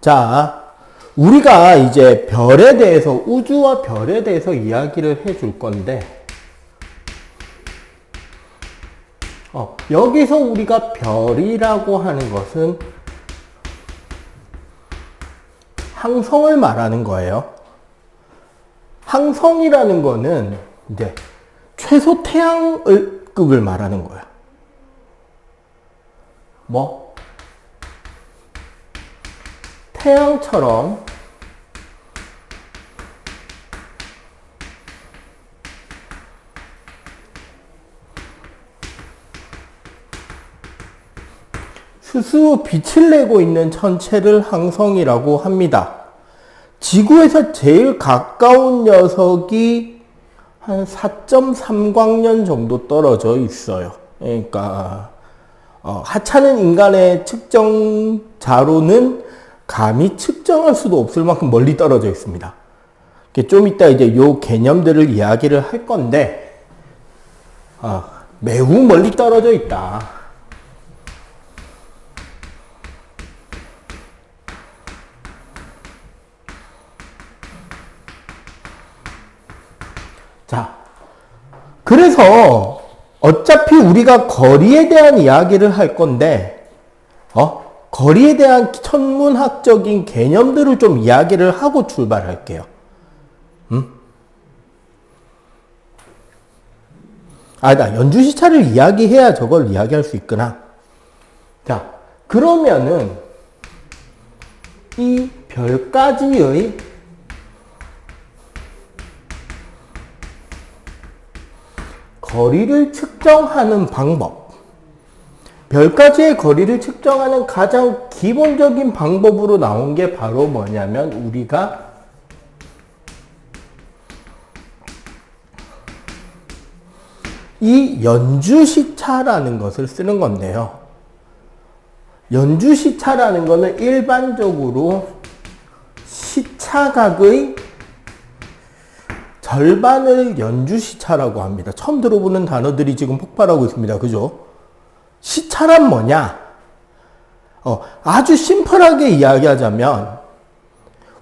자, 우리가 이제 별에 대해서, 우주와 별에 대해서 이야기를 해줄 건데, 여기서 우리가 별이라고 하는 것은 항성을 말하는 거예요. 항성이라는 거는 이제 최소 태양급을 말하는 거야. 뭐? 태양처럼 스스로 빛을 내고 있는 천체를 항성이라고 합니다. 지구에서 제일 가까운 녀석이 한 4.3광년 정도 떨어져 있어요. 그러니까 하찮은 인간의 측정자로는 감히 측정할 수도 없을 만큼 멀리 떨어져 있습니다. 좀 이따 이제 요 개념들을 이야기를 할 건데, 매우 멀리 떨어져 있다. 자, 그래서 어차피 우리가 거리에 대한 이야기를 할 건데, 거리에 대한 천문학적인 개념들을 좀 이야기를 하고 출발할게요. 나 연주시차를 이야기해야 저걸 이야기할 수 있구나. 자, 그러면은 이 별까지의 거리를 측정하는 방법, 별까지의 거리를 측정하는 가장 기본적인 방법으로 나온 게 바로 뭐냐면 우리가 이 연주시차라는 것을 쓰는 건데요. 연주시차라는 것은 일반적으로 시차각의 절반을 연주시차라고 합니다. 처음 들어보는 단어들이 지금 폭발하고 있습니다. 그죠? 시차란 뭐냐? 아주 심플하게 이야기하자면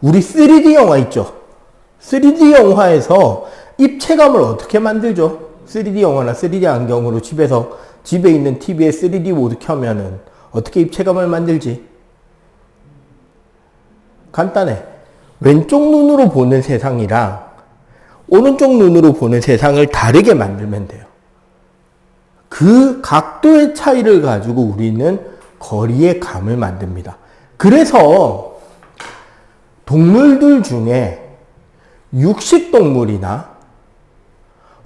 우리 3D 영화 있죠? 3D 영화에서 입체감을 어떻게 만들죠? 3D 영화나 3D 안경으로 집에 있는 TV에 3D 모드 켜면은 어떻게 입체감을 만들지? 간단해. 왼쪽 눈으로 보는 세상이랑 오른쪽 눈으로 보는 세상을 다르게 만들면 돼요. 그 각도의 차이를 가지고 우리는 거리의 감을 만듭니다. 그래서 동물들 중에 육식동물이나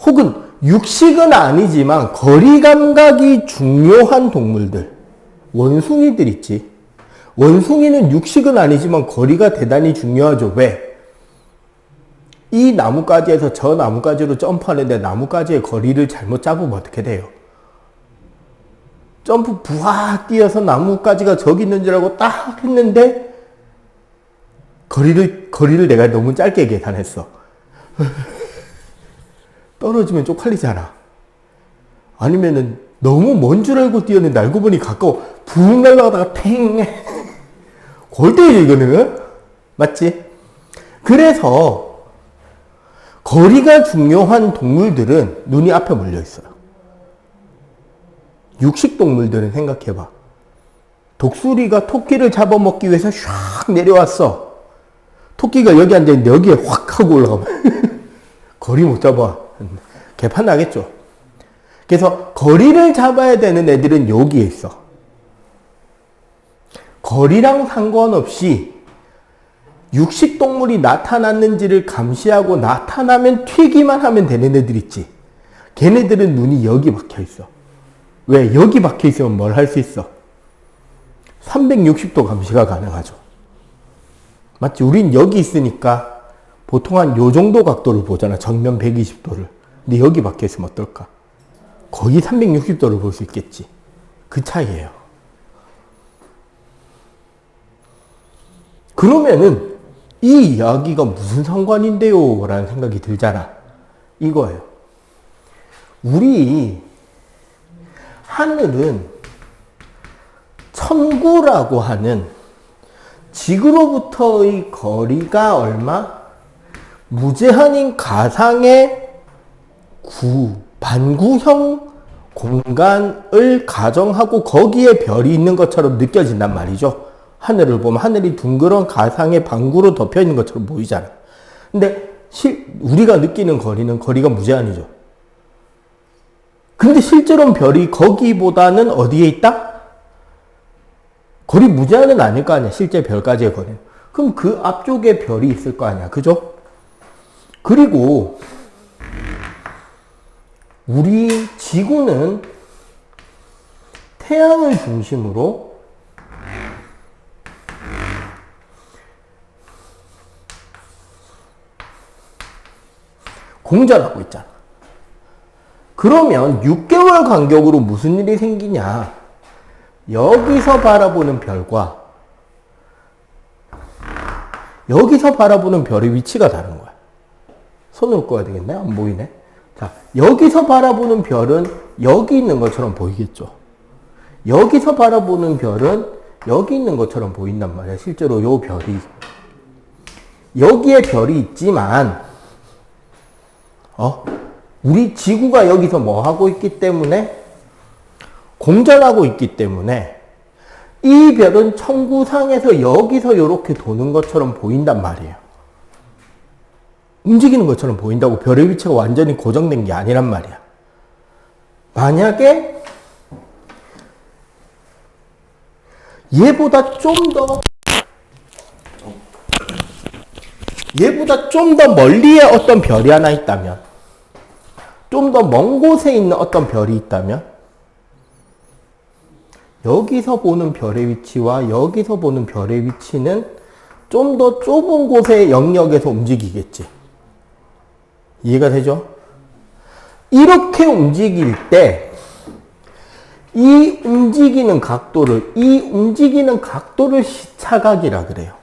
혹은 육식은 아니지만 거리 감각이 중요한 동물들, 원숭이들 있지. 원숭이는 육식은 아니지만 거리가 대단히 중요하죠. 왜? 이 나뭇가지에서 저 나뭇가지로 점프하는데 나뭇가지의 거리를 잘못 잡으면 어떻게 돼요? 점프 부악 뛰어서 나뭇가지가 저기 있는 줄 알고 딱 했는데 거리를 내가 너무 짧게 계산했어. 떨어지면 쪽팔리잖아. 아니면은 너무 먼 줄 알고 뛰었는데 알고 보니 가까워. 붕 날아가다가 탱. 골때리죠 이거는. 맞지? 그래서 거리가 중요한 동물들은 눈이 앞에 몰려 있어요. 육식 동물들은 생각해봐. 독수리가 토끼를 잡아먹기 위해서 샥 내려왔어. 토끼가 여기 앉아있는데 여기에 확 하고 올라가면 거리 못 잡아. 개판 나겠죠. 그래서 거리를 잡아야 되는 애들은 여기에 있어. 거리랑 상관없이 육식동물이 나타났는지를 감시하고 나타나면 튀기만 하면 되는 애들 있지. 걔네들은 눈이 여기 박혀 있어. 왜? 여기 박혀 있으면 뭘 할 수 있어? 360도 감시가 가능하죠. 맞지? 우린 여기 있으니까 보통 한 요 정도 각도를 보잖아. 정면 120도를. 근데 여기 박혀 있으면 어떨까? 거의 360도를 볼 수 있겠지. 그 차이예요. 그러면은 이 이야기가 무슨 상관인데요? 라는 생각이 들잖아. 이거예요. 우리 하늘은 천구라고 하는 지구로부터의 거리가 얼마? 무제한인 가상의 반구형 공간을 가정하고 거기에 별이 있는 것처럼 느껴진단 말이죠. 하늘을 보면 하늘이 둥그런 가상의 반구로 덮여 있는 것처럼 보이잖아. 근데 우리가 느끼는 거리가 무제한이죠. 근데 실제로는 별이 거기보다는 어디에 있다? 거리 무제한은 아닐 거 아니야. 실제 별까지의 거리는. 그럼 그 앞쪽에 별이 있을 거 아니야. 그죠? 그리고 우리 지구는 태양을 중심으로 공전하고 있잖아. 그러면 6개월 간격으로 무슨 일이 생기냐? 여기서 바라보는 별과 여기서 바라보는 별의 위치가 다른 거야. 손을 꺼야 되겠네? 안 보이네? 자, 여기서 바라보는 별은 여기 있는 것처럼 보이겠죠? 여기서 바라보는 별은 여기 있는 것처럼 보인단 말이야. 실제로 요 별이. 여기에 별이 있지만, 우리 지구가 여기서 뭐 하고 있기 때문에? 공전하고 있기 때문에, 이 별은 천구상에서 여기서 이렇게 도는 것처럼 보인단 말이에요. 움직이는 것처럼 보인다고. 별의 위치가 완전히 고정된 게 아니란 말이야. 만약에 얘보다 좀 더 멀리에 어떤 별이 하나 있다면, 좀 더 먼 곳에 있는 어떤 별이 있다면, 여기서 보는 별의 위치와 여기서 보는 별의 위치는 좀 더 좁은 곳의 영역에서 움직이겠지. 이해가 되죠? 이렇게 움직일 때 이 움직이는 각도를 시차각이라 그래요.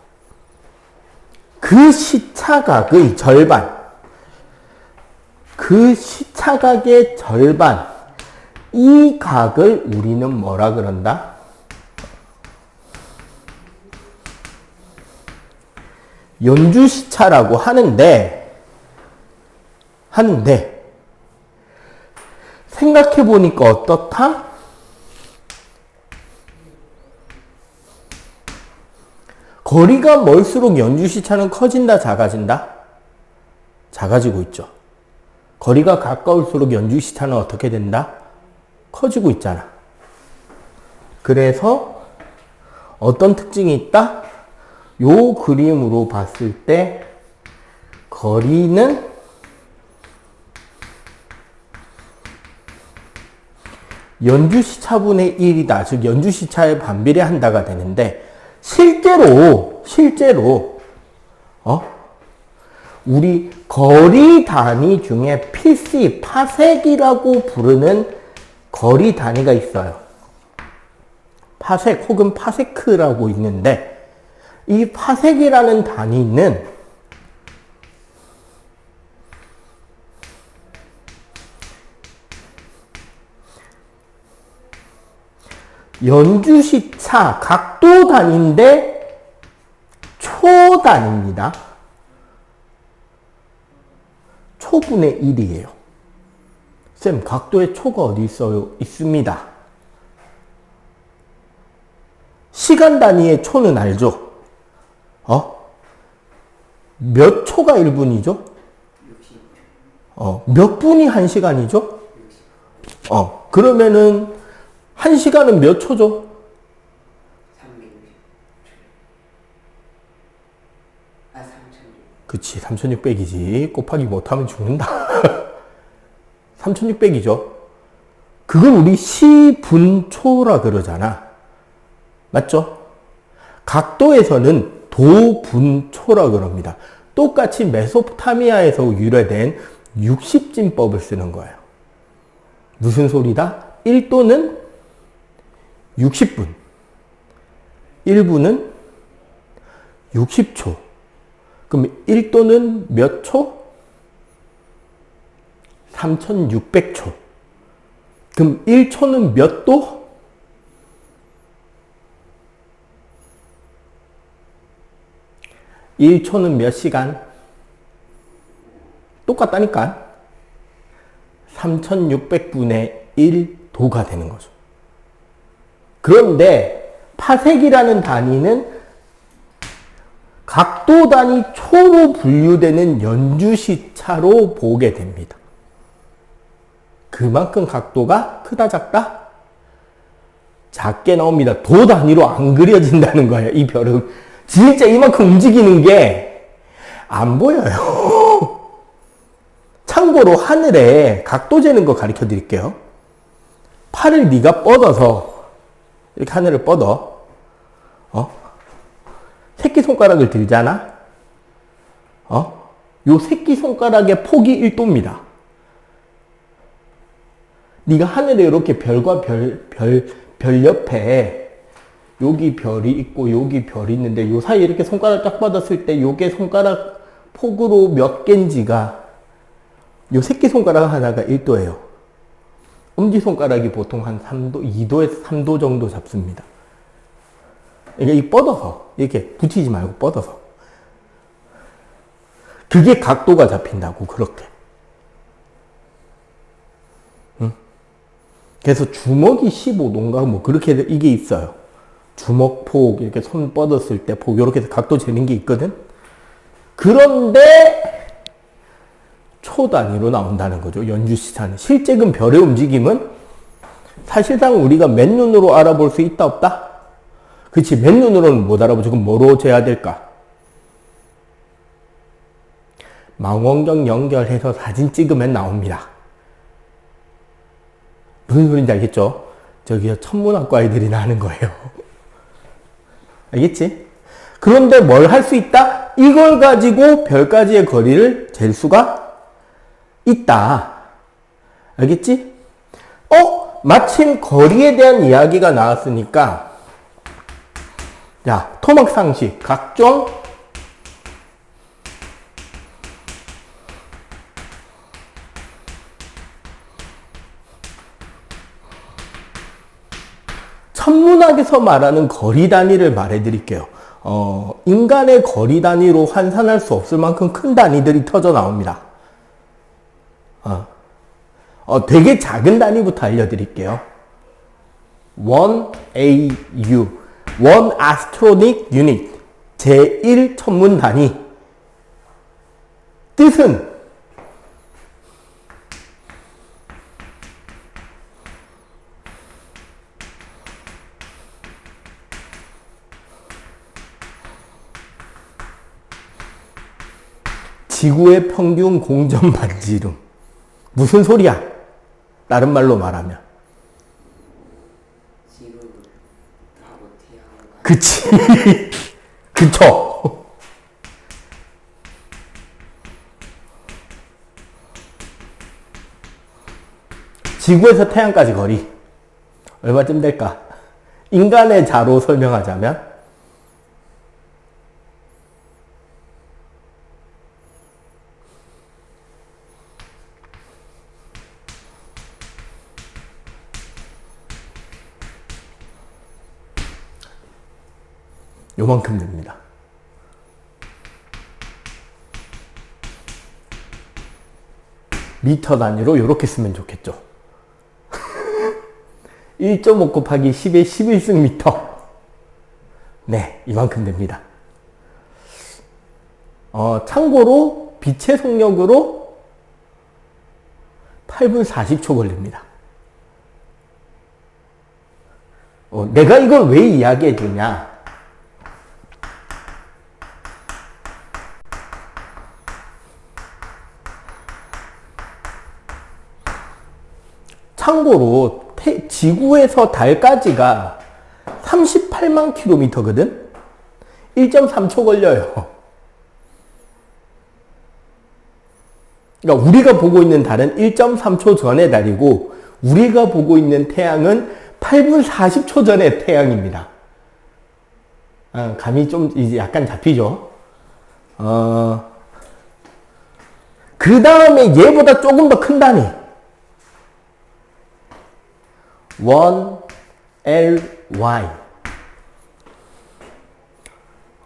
그 시차각의 절반, 그 시차각의 절반, 이 각을 우리는 뭐라 그런다? 연주시차라고 하는데 생각해보니까 어떻다? 거리가 멀수록 연주시차는 커진다, 작아진다? 작아지고 있죠. 거리가 가까울수록 연주시차는 어떻게 된다? 커지고 있잖아. 그래서 어떤 특징이 있다? 요 그림으로 봤을 때 거리는 연주시차분의 1이다. 즉 연주시차에 반비례한다가 되는데 실제로 우리 거리 단위 중에 PC, 파섹이라고 부르는 거리 단위가 있어요. 파섹 혹은 파세크라고 있는데 이 파섹이라는 단위는 연주시차 각도 단위인데 초 단위입니다. 초분의 1이에요. 쌤, 각도에 초가 어디 있어요? 있습니다. 시간 단위의 초는 알죠? 몇 초가 1분이죠? 몇 분이 1시간이죠? 그러면은 1시간은 몇 초죠? 3,600. 그치, 3,600이지. 곱하기 못하면 죽는다. 3,600이죠. 그걸 우리 시분초라 그러잖아. 맞죠? 각도에서는 도분초라 그럽니다. 똑같이 메소포타미아에서 유래된 60진법을 쓰는 거예요. 무슨 소리다? 1도는 60분, 1분은 60초. 그럼 1도는 몇 초? 3600초. 그럼 1초는 몇 도? 1초는 몇 시간? 똑같다니까. 3600분의 1도가 되는 거죠. 그런데 파섹이라는 단위는 각도 단위 초로 분류되는 연주시차로 보게 됩니다. 그만큼 각도가 크다 작다? 작게 나옵니다. 도 단위로 안 그려진다는 거예요. 이 별은 진짜 이만큼 움직이는 게 안 보여요. 참고로 하늘에 각도 재는 거 가르쳐 드릴게요. 팔을 네가 뻗어서 이렇게 하늘을 뻗어. 새끼손가락을 들잖아. 요 새끼손가락의 폭이 1도입니다. 네가 하늘에 이렇게 별과 별 옆에 여기 별이 있고 여기 별이 있는데 요 사이에 이렇게 손가락 딱 뻗었을 때 요게 손가락 폭으로 몇 개인지가 요 새끼손가락 하나가 1도예요. 엄지손가락이 보통 한 3도, 2도에서 3도 정도 잡습니다. 이게 이 뻗어서 이렇게 붙이지 말고 뻗어서 그게 각도가 잡힌다고 그렇게. 그래서 주먹이 15도인가 뭐 그렇게 이게 있어요. 주먹 폭 이렇게 손 뻗었을 때 폭 이렇게 해서 각도 재는 게 있거든. 그런데 초 단위로 나온다는 거죠. 연주시차는. 실제 그 별의 움직임은 사실상 우리가 맨눈으로 알아볼 수 있다 없다? 그치, 맨눈으로는 못 알아보죠. 그럼 뭐로 재야 될까? 망원경 연결해서 사진 찍으면 나옵니다. 무슨 소린지 알겠죠? 저기요, 천문학과 애들이나 하는 거예요. 알겠지? 그런데 뭘 할 수 있다? 이걸 가지고 별까지의 거리를 잴 수가 있다. 알겠지? 마침 거리에 대한 이야기가 나왔으니까, 자, 토막 상식, 각종 천문학에서 말하는 거리 단위를 말해 드릴게요. 인간의 거리 단위로 환산할 수 없을 만큼 큰 단위들이 터져 나옵니다. 되게 작은 단위부터 알려드릴게요. 1AU, 1 Astronomic Unit, 제1 천문 단위. 뜻은 지구의 평균 공전 반지름. 무슨 소리야? 다른 말로 말하면. 지구하고 태양과. 그치. 그쵸. 지구에서 태양까지 거리. 얼마쯤 될까? 인간의 자로 설명하자면 요만큼 됩니다. 미터 단위로 이렇게 쓰면 좋겠죠. 1.5 곱하기 10의 11승 미터. 네, 이만큼 됩니다. 참고로 빛의 속력으로 8분 40초 걸립니다. 내가 이걸 왜 이야기해 주냐? 참고로 지구에서 달까지가 38만 킬로미터거든? 1.3초 걸려요. 그러니까 우리가 보고 있는 달은 1.3초 전의 달이고 우리가 보고 있는 태양은 8분 40초 전의 태양입니다. 감이 좀 이제 약간 잡히죠? 그 다음에 얘보다 조금 더 큰 단위. 1 LY.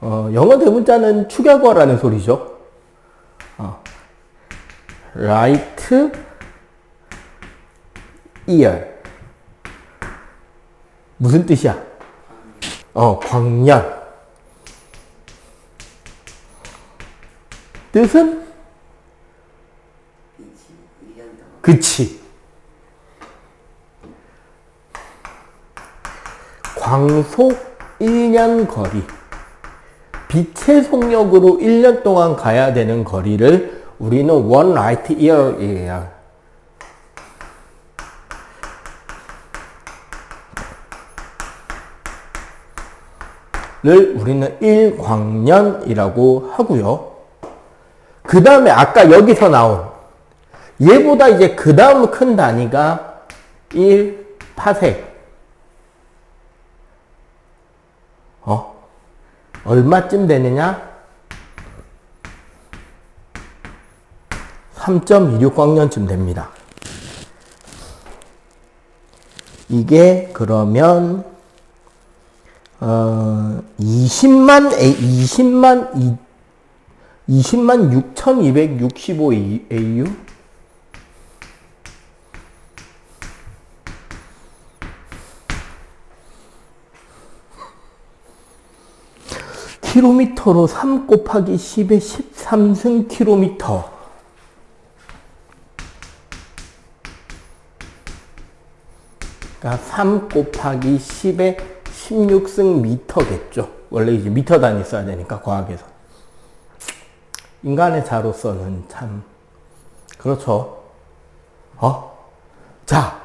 영어 대문자는 축약어라는 소리죠. right ear. 무슨 뜻이야? 광년. 뜻은? 그치. 광속 1년 거리. 빛의 속력으로 1년 동안 가야 되는 거리를 우리는 one light year이에요. 를 우리는 1광년이라고 하고요. 그 다음에 아까 여기서 나온 얘보다 이제 그 다음 큰 단위가 1파섹. 얼마쯤 되느냐? 3.26광년쯤 됩니다. 이게 그러면 20만 6265 AU? 킬로미터로 3 곱하기 10의 13승 킬로미터. 그러니까 3 곱하기 10의 16승 미터겠죠. 원래 이제 미터 단위 써야 되니까 과학에서. 인간의 자로서는 참 그렇죠. 자,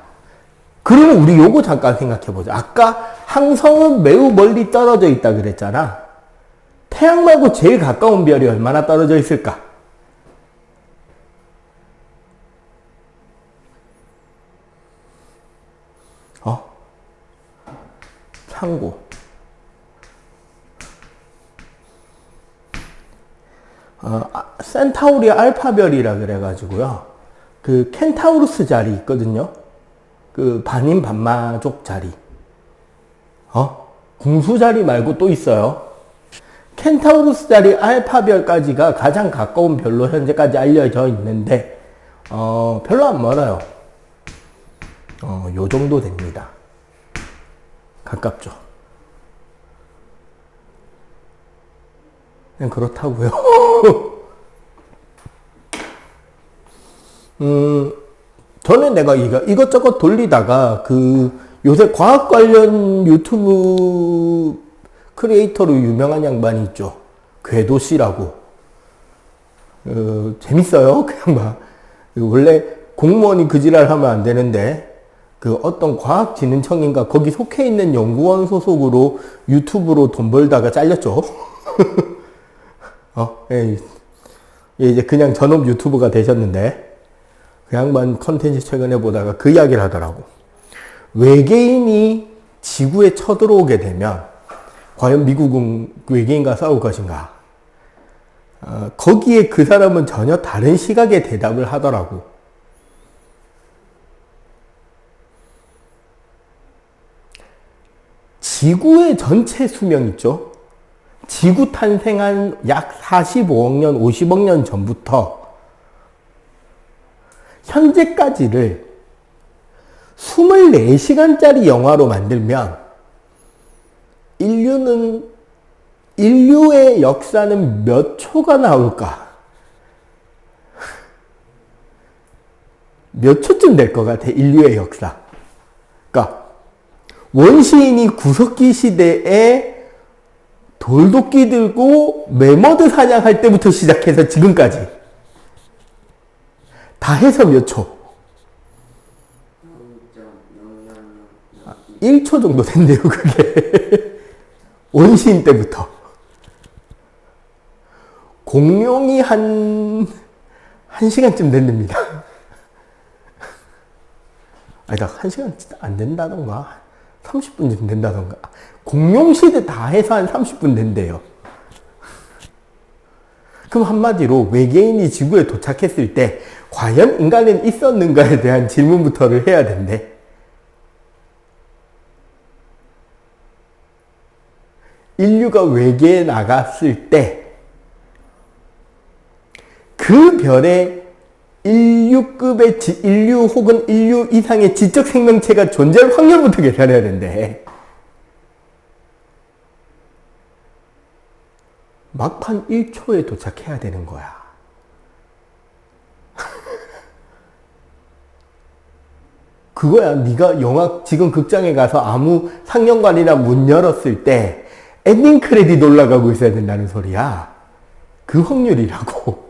그러면 우리 요거 잠깐 생각해 보자. 아까 항성은 매우 멀리 떨어져 있다 그랬잖아. 태양 말고 제일 가까운 별이 얼마나 떨어져 있을까? 참고. 센타우리 알파별이라 그래가지고요. 그 켄타우루스 자리 있거든요. 그 반인 반마족 자리. 궁수 자리 말고 또 있어요. 켄타우루스 자리 알파별까지가 가장 가까운 별로 현재까지 알려져 있는데 별로 안 멀어요. 요 정도 됩니다. 가깝죠. 그냥 그렇다고요. 전에 내가 이것저것 돌리다가 요새 과학 관련 유튜브 크리에이터로 유명한 양반이 있죠. 궤도씨라고. 재밌어요. 그냥 막. 원래 공무원이 그 지랄 하면 안 되는데, 어떤 과학진흥청인가 거기 속해 있는 연구원 소속으로 유튜브로 돈 벌다가 잘렸죠. 예, 이제 그냥 전업 유튜브가 되셨는데, 그 양반 컨텐츠 최근에 보다가 그 이야기를 하더라고. 외계인이 지구에 쳐들어오게 되면, 과연 미국은 외계인과 싸울 것인가? 거기에 그 사람은 전혀 다른 시각의 대답을 하더라고. 지구의 전체 수명 있죠? 지구 탄생한 약 45억 년, 50억 년 전부터 현재까지를 24시간짜리 영화로 만들면 인류의 역사는 몇 초가 나올까? 몇 초쯤 될 것 같아, 인류의 역사. 그러니까 원시인이 구석기 시대에 돌도끼 들고 매머드 사냥할 때부터 시작해서 지금까지 다 해서 몇 초? 1초 정도 된대요, 그게. 원시인 때부터. 공룡이 한 시간쯤 된답니다. 아니다, 1시간 안 된다던가. 30분쯤 된다던가. 공룡 시대 다 해서 한 30분 된대요. 그럼 한마디로 외계인이 지구에 도착했을 때 과연 인간은 있었는가에 대한 질문부터를 해야 된대. 인류가 외계에 나갔을 때 그 별에 인류급의 인류 혹은 인류 이상의 지적 생명체가 존재할 확률부터 계산해야 된대. 막판 1초에 도착해야 되는 거야. 그거야. 네가 영화 지금 극장에 가서 아무 상영관이나 문 열었을 때 엔딩 크레딧 올라가고 있어야 된다는 소리야. 그 확률이라고.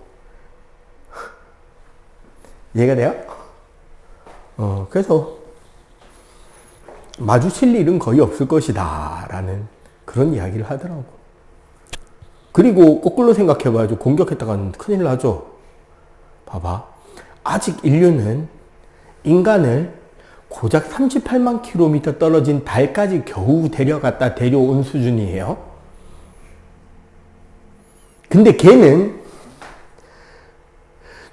이해가 돼요? 그래서 마주칠 일은 거의 없을 것이다 라는 그런 이야기를 하더라고. 그리고 거꾸로 생각해봐야죠. 공격했다가는 큰일 나죠. 봐봐. 아직 인류는 인간을 고작 38만 킬로미터 떨어진 달까지 겨우 데려갔다 데려온 수준이에요. 근데 걔는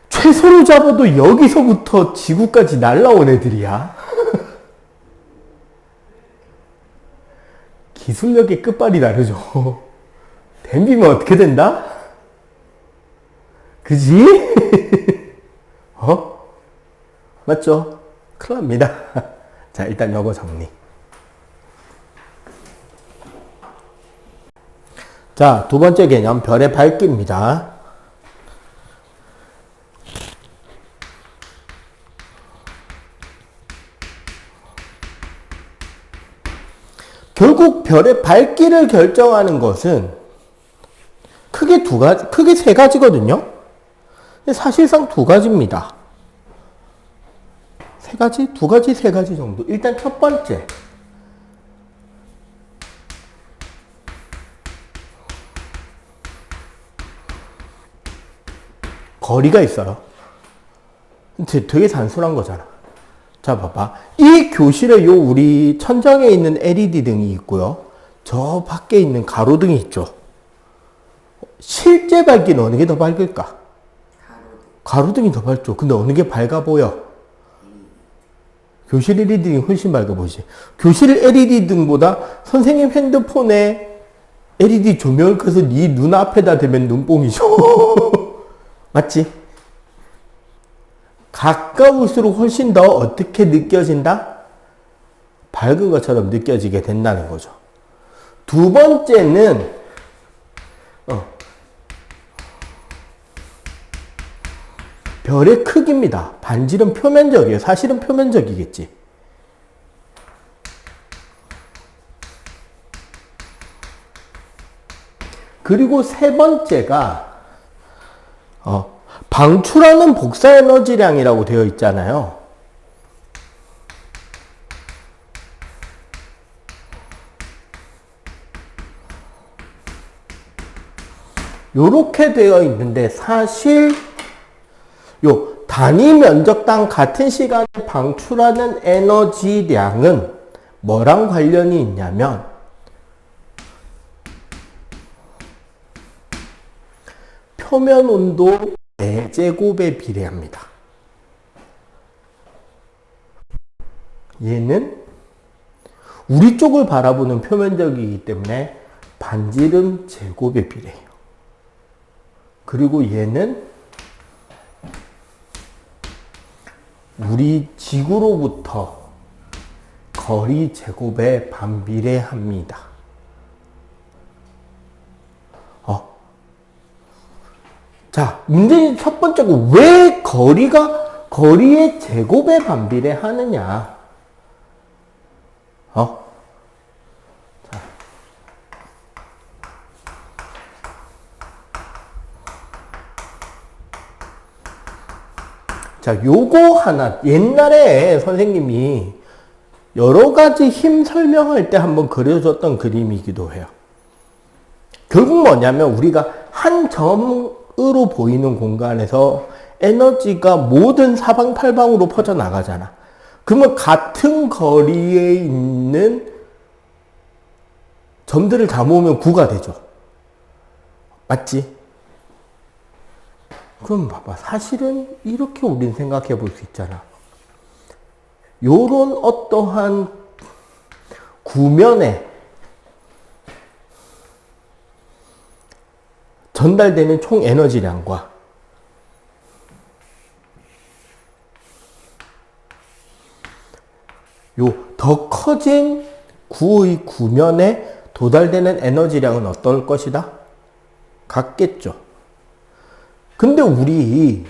최소로 잡아도 여기서부터 지구까지 날라온 애들이야. 기술력의 끝발이 다르죠. 댐비면 어떻게 된다? 그지? 맞죠? 큰일 납니다. 자, 일단 요거 정리. 자, 두 번째 개념, 별의 밝기입니다. 결국 별의 밝기를 결정하는 것은 크게 세 가지거든요. 사실상 두 가지입니다. 세 가지 정도. 일단 첫 번째. 거리가 있어요. 되게 단순한 거잖아. 자, 봐봐. 이 교실에 우리 천장에 있는 LED 등이 있고요. 저 밖에 있는 가로등이 있죠. 실제 밝기는 어느 게 더 밝을까? 가로등이 더 밝죠. 근데 어느 게 밝아 보여? 교실 LED 등이 훨씬 밝아 보이지. 교실 LED 등보다 선생님 핸드폰에 LED 조명을 켜서 네 눈앞에다 대면 눈뽕이죠. 맞지? 가까울수록 훨씬 더 어떻게 느껴진다? 밝은 것처럼 느껴지게 된다는 거죠. 두 번째는 별의 크기입니다. 반질은 표면적이에요. 사실은 표면적이겠지. 그리고 세 번째가 방출하는 복사 에너지량이라고 되어 있잖아요. 요렇게 되어 있는데 사실 요 단위 면적당 같은 시간에 방출하는 에너지량은 뭐랑 관련이 있냐면 표면 온도 4제곱에 비례합니다. 얘는 우리 쪽을 바라보는 표면적이기 때문에 반지름 제곱에 비례해요. 그리고 얘는 우리 지구로부터 거리 제곱에 반비례합니다. 자, 문제는 첫 번째고 왜 거리의 제곱에 반비례하느냐? 자, 요거 하나 옛날에 선생님이 여러 가지 힘 설명할 때 한번 그려줬던 그림이기도 해요. 결국 뭐냐면 우리가 한 점으로 보이는 공간에서 에너지가 모든 사방팔방으로 퍼져나가잖아. 그러면 같은 거리에 있는 점들을 다 모으면 9가 되죠. 맞지? 그럼 봐봐. 사실은 이렇게 우린 생각해 볼 수 있잖아. 요런 어떠한 구면에 전달되는 총 에너지량과 요 더 커진 구의 구면에 도달되는 에너지량은 어떨 것이다? 같겠죠. 근데 우리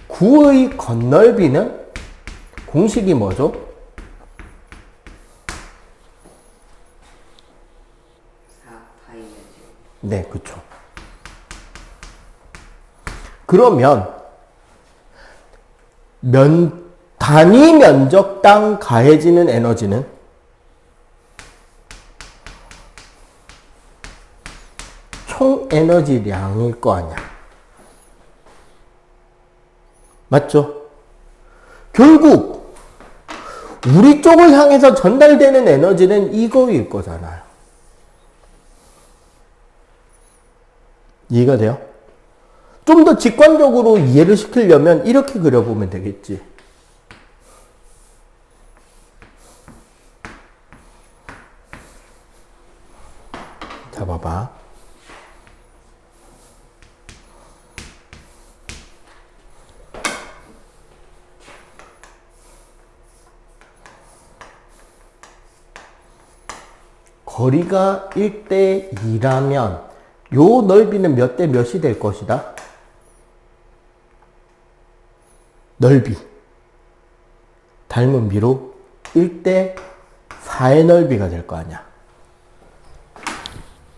구의 건널비는 공식이 뭐죠? 4파이야죠. 네, 그쵸. 그러면 단위 면적당 가해지는 에너지는 총 에너지량일 거 아니야. 맞죠? 결국 우리 쪽을 향해서 전달되는 에너지는 이거일 거잖아요. 이해가 돼요? 좀 더 직관적으로 이해를 시키려면 이렇게 그려보면 되겠지. 자, 봐봐. 거리가 1대 2라면 요 넓이는 몇 대 몇이 될 것이다? 넓이. 닮은 비로 1대 4의 넓이가 될 거 아니야.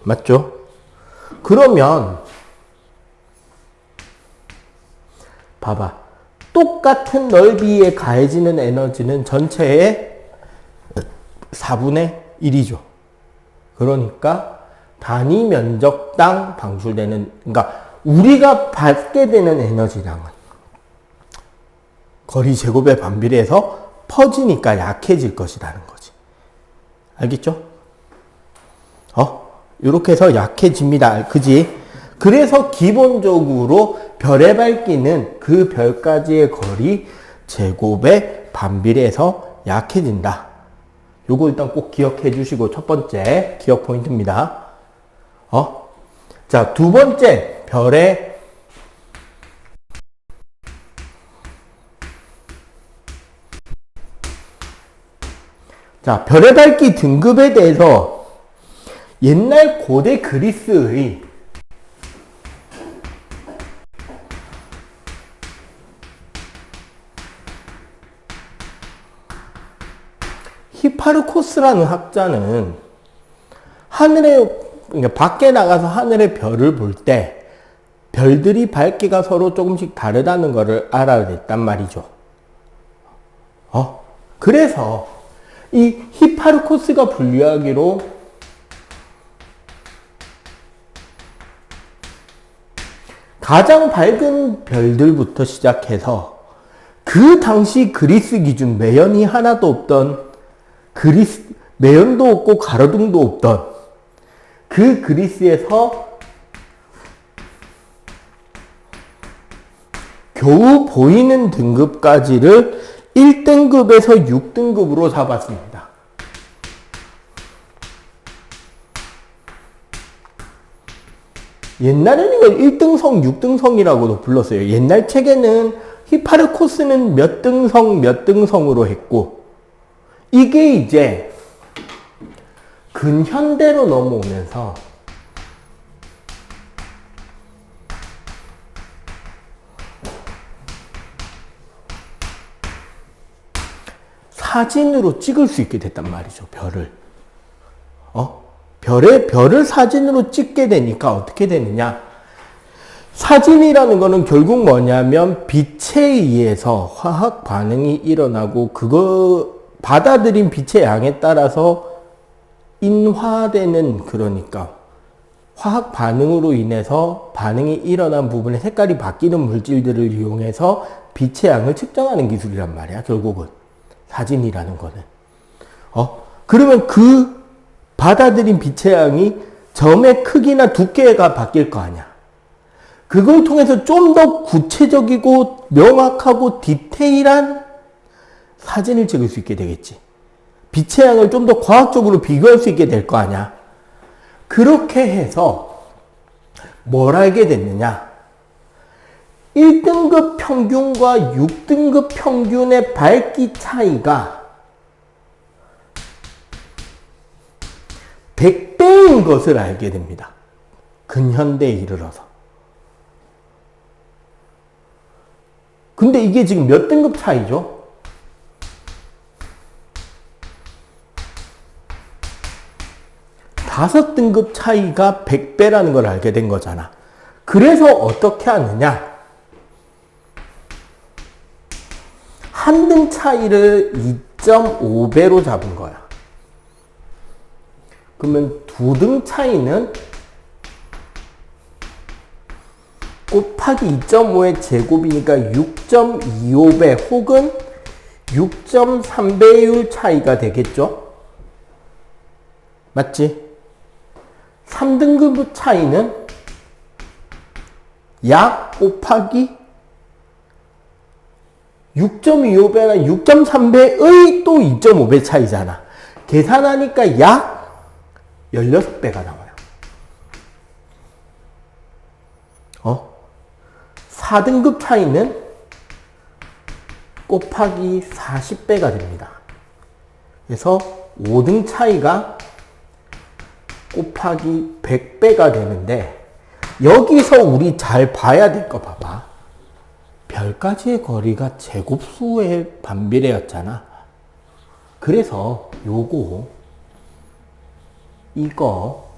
맞죠? 그러면 봐봐. 똑같은 넓이에 가해지는 에너지는 전체의 4분의 1이죠. 그러니까 단위 면적당 방출되는, 그러니까 우리가 받게 되는 에너지량은 거리 제곱에 반비례해서 퍼지니까 약해질 것이라는 거지. 알겠죠? 이렇게 해서 약해집니다. 그지? 그래서 기본적으로 별의 밝기는 그 별까지의 거리 제곱에 반비례해서 약해진다. 요거 일단 꼭 기억해 주시고 첫 번째 기억 포인트입니다. 자, 두 번째 별의 밝기 등급에 대해서 옛날 고대 그리스의 히파르코스라는 학자는 그러니까 밖에 나가서 하늘의 별을 볼 때 별들이 밝기가 서로 조금씩 다르다는 것을 알아냈단 말이죠. 그래서 이 히파르코스가 분류하기로 가장 밝은 별들부터 시작해서 그 당시 그리스 기준 매연이 하나도 없던 매연도 없고 가로등도 없던 그 그리스에서 겨우 보이는 등급까지를 1등급에서 6등급으로 잡았습니다. 옛날에는 이걸 1등성, 6등성이라고도 불렀어요. 옛날 책에는 히파르코스는 몇 등성으로 했고, 이게 이제 근현대로 넘어오면서 사진으로 찍을 수 있게 됐단 말이죠, 별을. 별을 사진으로 찍게 되니까 어떻게 되느냐? 사진이라는 거는 결국 뭐냐면 빛에 의해서 화학 반응이 일어나고 그거 받아들인 빛의 양에 따라서 인화되는, 그러니까 화학 반응으로 인해서 반응이 일어난 부분에 색깔이 바뀌는 물질들을 이용해서 빛의 양을 측정하는 기술이란 말이야, 결국은. 사진이라는 거는. 그러면 그 받아들인 빛의 양이 점의 크기나 두께가 바뀔 거 아니야. 그걸 통해서 좀 더 구체적이고 명확하고 디테일한 사진을 찍을 수 있게 되겠지. 빛의 양을 좀 더 과학적으로 비교할 수 있게 될 거 아니야. 그렇게 해서 뭘 알게 됐느냐? 1등급 평균과 6등급 평균의 밝기 차이가 100배인 것을 알게 됩니다. 근현대에 이르러서. 근데 이게 지금 몇 등급 차이죠? 5등급 차이가 100배라는 걸 알게 된 거잖아. 그래서 어떻게 하느냐? 한 등 차이를 2.5배로 잡은 거야. 그러면 2등 차이는 곱하기 2.5의 제곱이니까 6.25배 혹은 6.3배율 차이가 되겠죠? 맞지? 3등급 차이는 약 곱하기 6.25배나 6.3배의 또 2.5배 차이잖아. 계산하니까 약 16배가 나와요. 4등급 차이는 곱하기 40배가 됩니다. 그래서 5등 차이가 곱하기 100배가 되는데, 여기서 우리 잘 봐야 될 거 봐봐. 별까지의 거리가 제곱수의 반비례였잖아. 그래서 요거, 이거,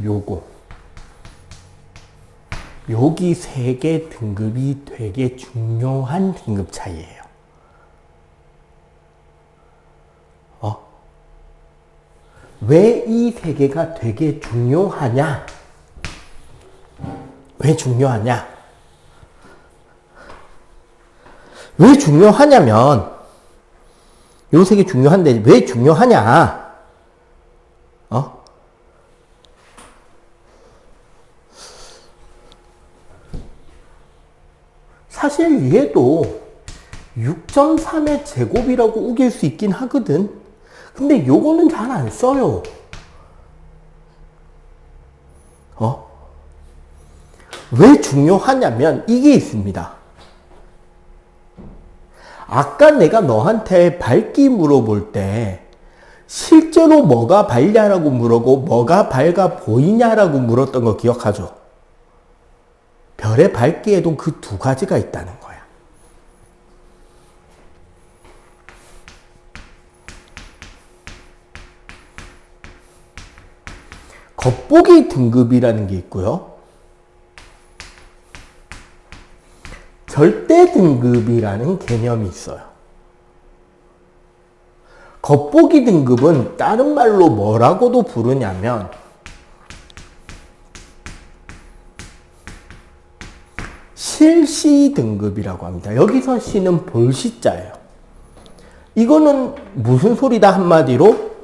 요거, 여기 3개 등급이 되게 중요한 등급 차이예요. 왜 이 3개가 되게 중요하냐? 왜 중요하냐? 왜 중요하냐면, 요 3개 중요한데 왜 중요하냐? 사실 얘도 6.3의 제곱이라고 우길 수 있긴 하거든. 근데 요거는 잘 안 써요. 왜 중요하냐면 이게 있습니다. 아까 내가 너한테 밝기 물어볼 때 실제로 뭐가 밝냐라고 물어보고 뭐가 밝아 보이냐라고 물었던 거 기억하죠? 별의 밝기에도 그 2가지가 있다는 거야. 겉보기 등급이라는 게 있고요. 절대 등급이라는 개념이 있어요. 겉보기 등급은 다른 말로 뭐라고도 부르냐면 실시 등급이라고 합니다. 여기서 시는 볼시자예요. 이거는 무슨 소리다 한마디로?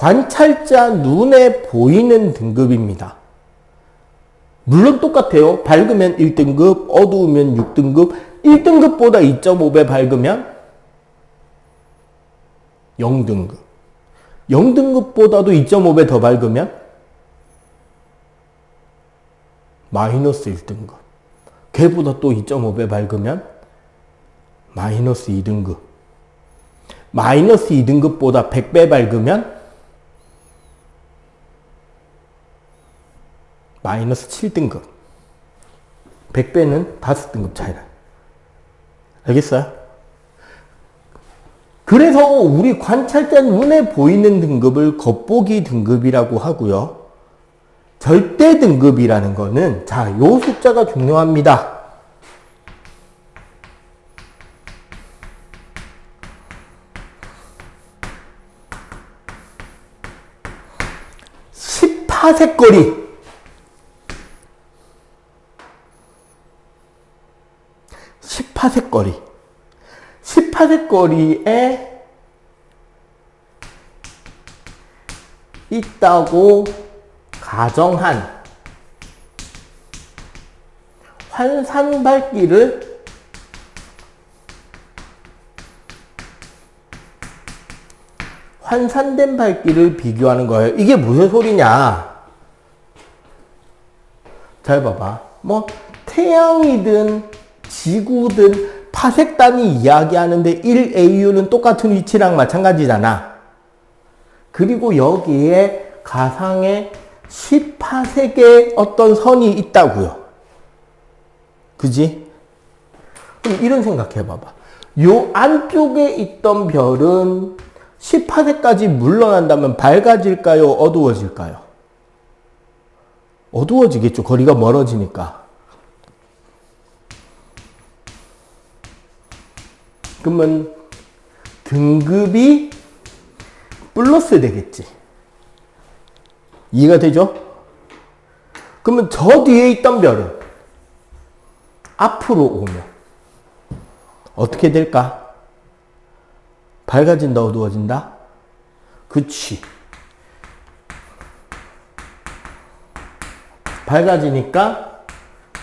관찰자 눈에 보이는 등급입니다. 물론 똑같아요. 밝으면 1등급, 어두우면 6등급, 1등급보다 2.5배 밝으면 0등급, 0등급보다도 2.5배 더 밝으면 마이너스 1등급, 걔보다 또 2.5배 밝으면 마이너스 2등급, 마이너스 2등급보다 100배 밝으면 마이너스 7등급. 100배는 5등급 차이라. 알겠어요? 그래서 우리 관찰자 눈에 보이는 등급을 겉보기 등급이라고 하고요. 절대 등급이라는 거는, 자, 요 숫자가 중요합니다. 파색거리. 18색거리. 18색거리에 있다고 가정한 환산된 밝기를 비교하는 거예요. 이게 무슨 소리냐? 잘 봐봐. 뭐 태양이든 지구든 파색단이 이야기하는데 1AU는 똑같은 위치랑 마찬가지잖아. 그리고 여기에 가상의 10파색의 어떤 선이 있다고요. 그지? 그럼 이런 생각해봐봐. 요 안쪽에 있던 별은 10파색까지 물러난다면 밝아질까요? 어두워질까요? 어두워지겠죠. 거리가 멀어지니까. 그러면 등급이 플러스 되겠지. 이해가 되죠? 그러면 저 뒤에 있던 별은 앞으로 오면 어떻게 될까? 밝아진다, 어두워진다? 그치. 밝아지니까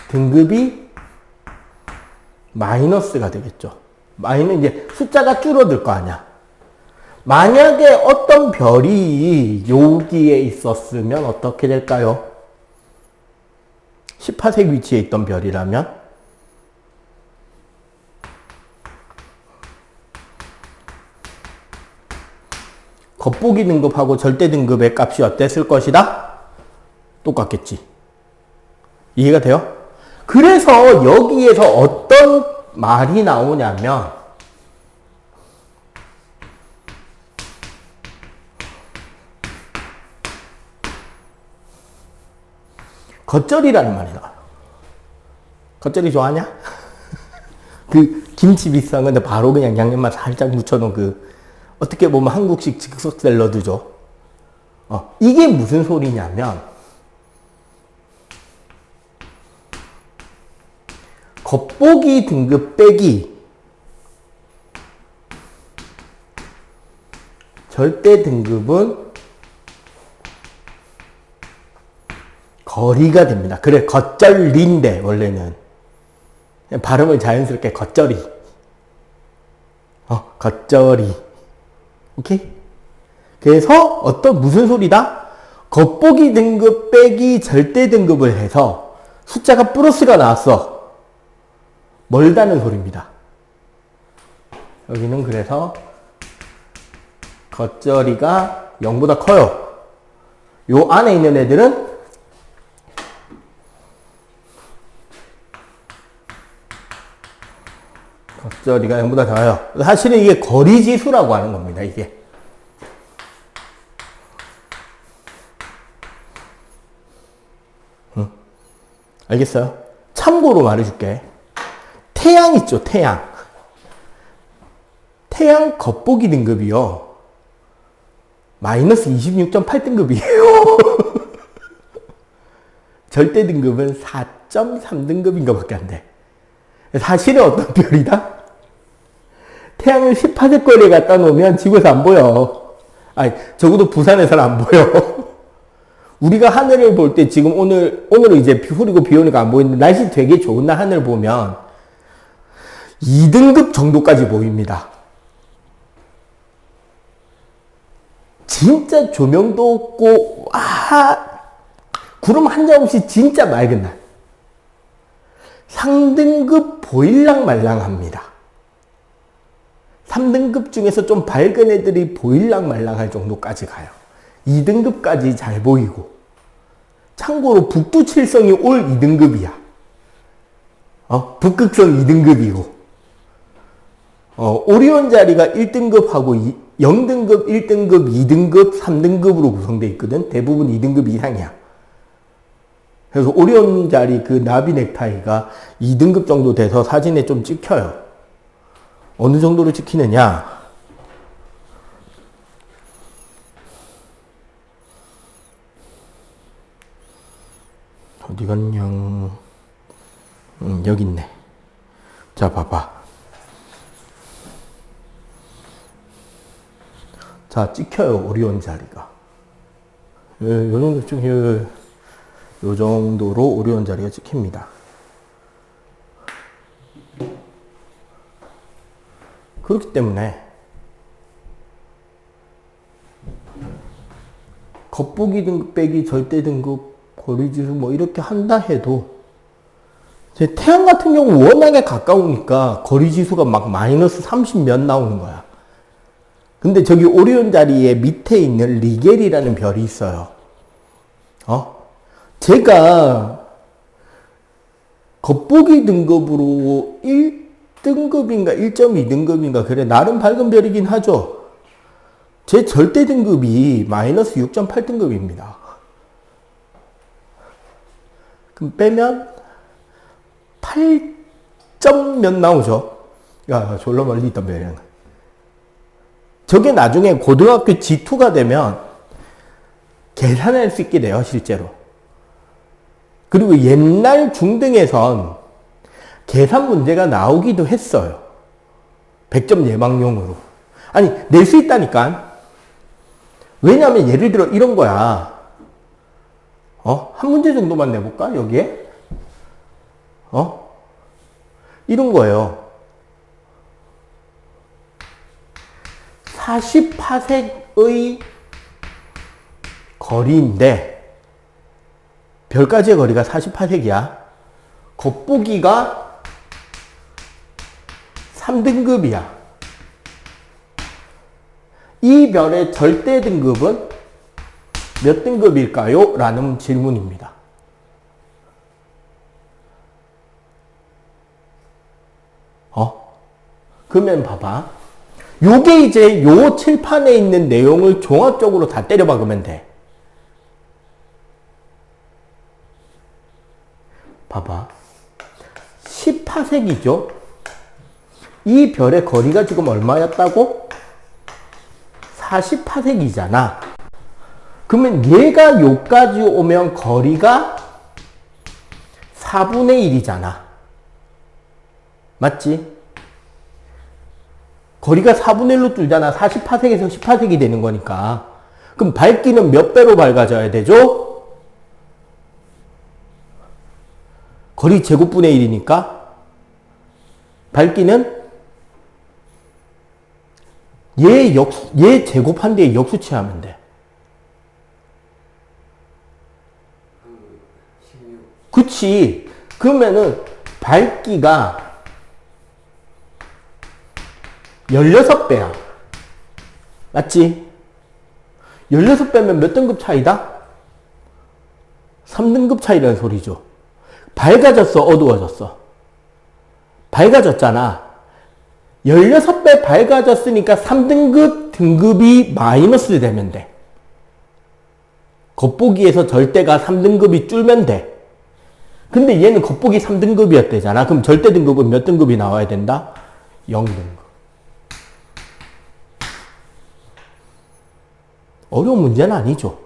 등급이 마이너스가 되겠죠. 마이너스 이제 숫자가 줄어들 거 아니야. 만약에 어떤 별이 여기에 있었으면 어떻게 될까요? 10파색 위치에 있던 별이라면 겉보기 등급하고 절대 등급의 값이 어땠을 것이다? 똑같겠지. 이해가 돼요? 그래서 여기에서 어떤 말이 나오냐면 겉절이라는 말이 나와요. 겉절이 좋아하냐? 그 김치 비싼 건데 바로 그냥 양념만 살짝 묻혀놓은 그 어떻게 보면 한국식 즉석 샐러드죠. 이게 무슨 소리냐면 겉보기 등급 빼기 절대 등급은 거리가 됩니다. 그래, 겉절리인데 원래는 발음을 자연스럽게 겉절이. 겉절이. 오케이? 그래서 무슨 소리다? 겉보기 등급 빼기 절대 등급을 해서 숫자가 플러스가 나왔어. 멀다는 소리입니다. 여기는 그래서 겉절이가 0보다 커요. 요 안에 있는 애들은 겉절이가 0보다 작아요. 사실은 이게 거리지수라고 하는 겁니다. 이게. 알겠어요? 참고로 말해줄게. 태양 있죠, 태양. 태양 겉보기 등급이요. 마이너스 26.8등급이에요. 절대 등급은 4.3등급인가 밖에 안 돼. 사실은 어떤 별이다? 태양을 10파색 거리에 갖다 놓으면 지구에서 안 보여. 아니, 적어도 부산에서는 안 보여. 우리가 하늘을 볼 때 지금 오늘은 이제 흐리고 비 오니까 안 보이는데 날씨 되게 좋은 날 하늘 보면 2등급 정도까지 보입니다. 진짜 조명도 없고, 구름 한 점 없이 진짜 맑은 날. 상등급 보일랑말랑합니다. 3등급 중에서 좀 밝은 애들이 보일랑말랑할 정도까지 가요. 2등급까지 잘 보이고. 참고로 북두칠성이 올 2등급이야. 북극성 2등급이고. 오리온 자리가 1등급하고 0등급, 1등급, 2등급, 3등급으로 구성되어 있거든. 대부분 2등급 이상이야. 그래서 오리온 자리 그 나비 넥타이가 2등급 정도 돼서 사진에 좀 찍혀요. 어느 정도로 찍히느냐? 어디 갔냐? 여기 있네. 자, 봐봐. 자, 찍혀요, 오리온 자리가. 요 정도 요 정도로 오리온 자리가 찍힙니다. 그렇기 때문에 겉보기 등급 빼기 절대 등급 거리지수 뭐 이렇게 한다 해도 제 태양 같은 경우 워낙에 가까우니까 거리지수가 막 마이너스 30 몇 나오는 거야. 근데 저기 오리온 자리에 밑에 있는 리겔이라는 별이 있어요. 제가 겉보기 등급으로 1등급인가 1.2등급인가 그래 나름 밝은 별이긴 하죠. 제 절대 등급이 마이너스 6.8등급입니다. 그럼 빼면 8점 몇 나오죠. 야, 졸라 멀리 있던 별이야. 저게 나중에 고등학교 G2가 되면 계산할 수 있게 돼요, 실제로. 그리고 옛날 중등에선 계산 문제가 나오기도 했어요. 100점 예방용으로. 아니, 낼 수 있다니까. 왜냐면 예를 들어 이런 거야. 한 문제 정도만 내볼까? 여기에? 이런 거예요. 40파섹의 거리인데 별까지의 거리가 40파섹이야. 겉보기가 3등급이야. 이 별의 절대 등급은 몇 등급일까요? 라는 질문입니다. 그러면 봐봐. 요게 이제 요 칠판에 있는 내용을 종합적으로 다 때려 박으면 돼. 봐봐. 10파섹이죠? 이 별의 거리가 지금 얼마였다고? 40파섹이잖아. 그러면 얘가 요까지 오면 거리가 4분의 1이잖아. 맞지? 거리가 4분의 1로 줄잖아. 40파섹에서 10파섹이 되는 거니까. 그럼 밝기는 몇 배로 밝아져야 되죠? 거리 제곱분의 1이니까 밝기는 얘 제곱한 뒤에 역수 취하면 돼. 16. 그치. 그러면은 밝기가 16배야. 맞지? 16배면 몇 등급 차이다? 3등급 차이라는 소리죠. 밝아졌어, 어두워졌어? 밝아졌잖아. 16배 밝아졌으니까 3등급 등급이 마이너스 되면 돼. 겉보기에서 절대가 3등급이 줄면 돼. 근데 얘는 겉보기 3등급이었대잖아. 그럼 절대 등급은 몇 등급이 나와야 된다? 0등급. 어려운 문제는 아니죠.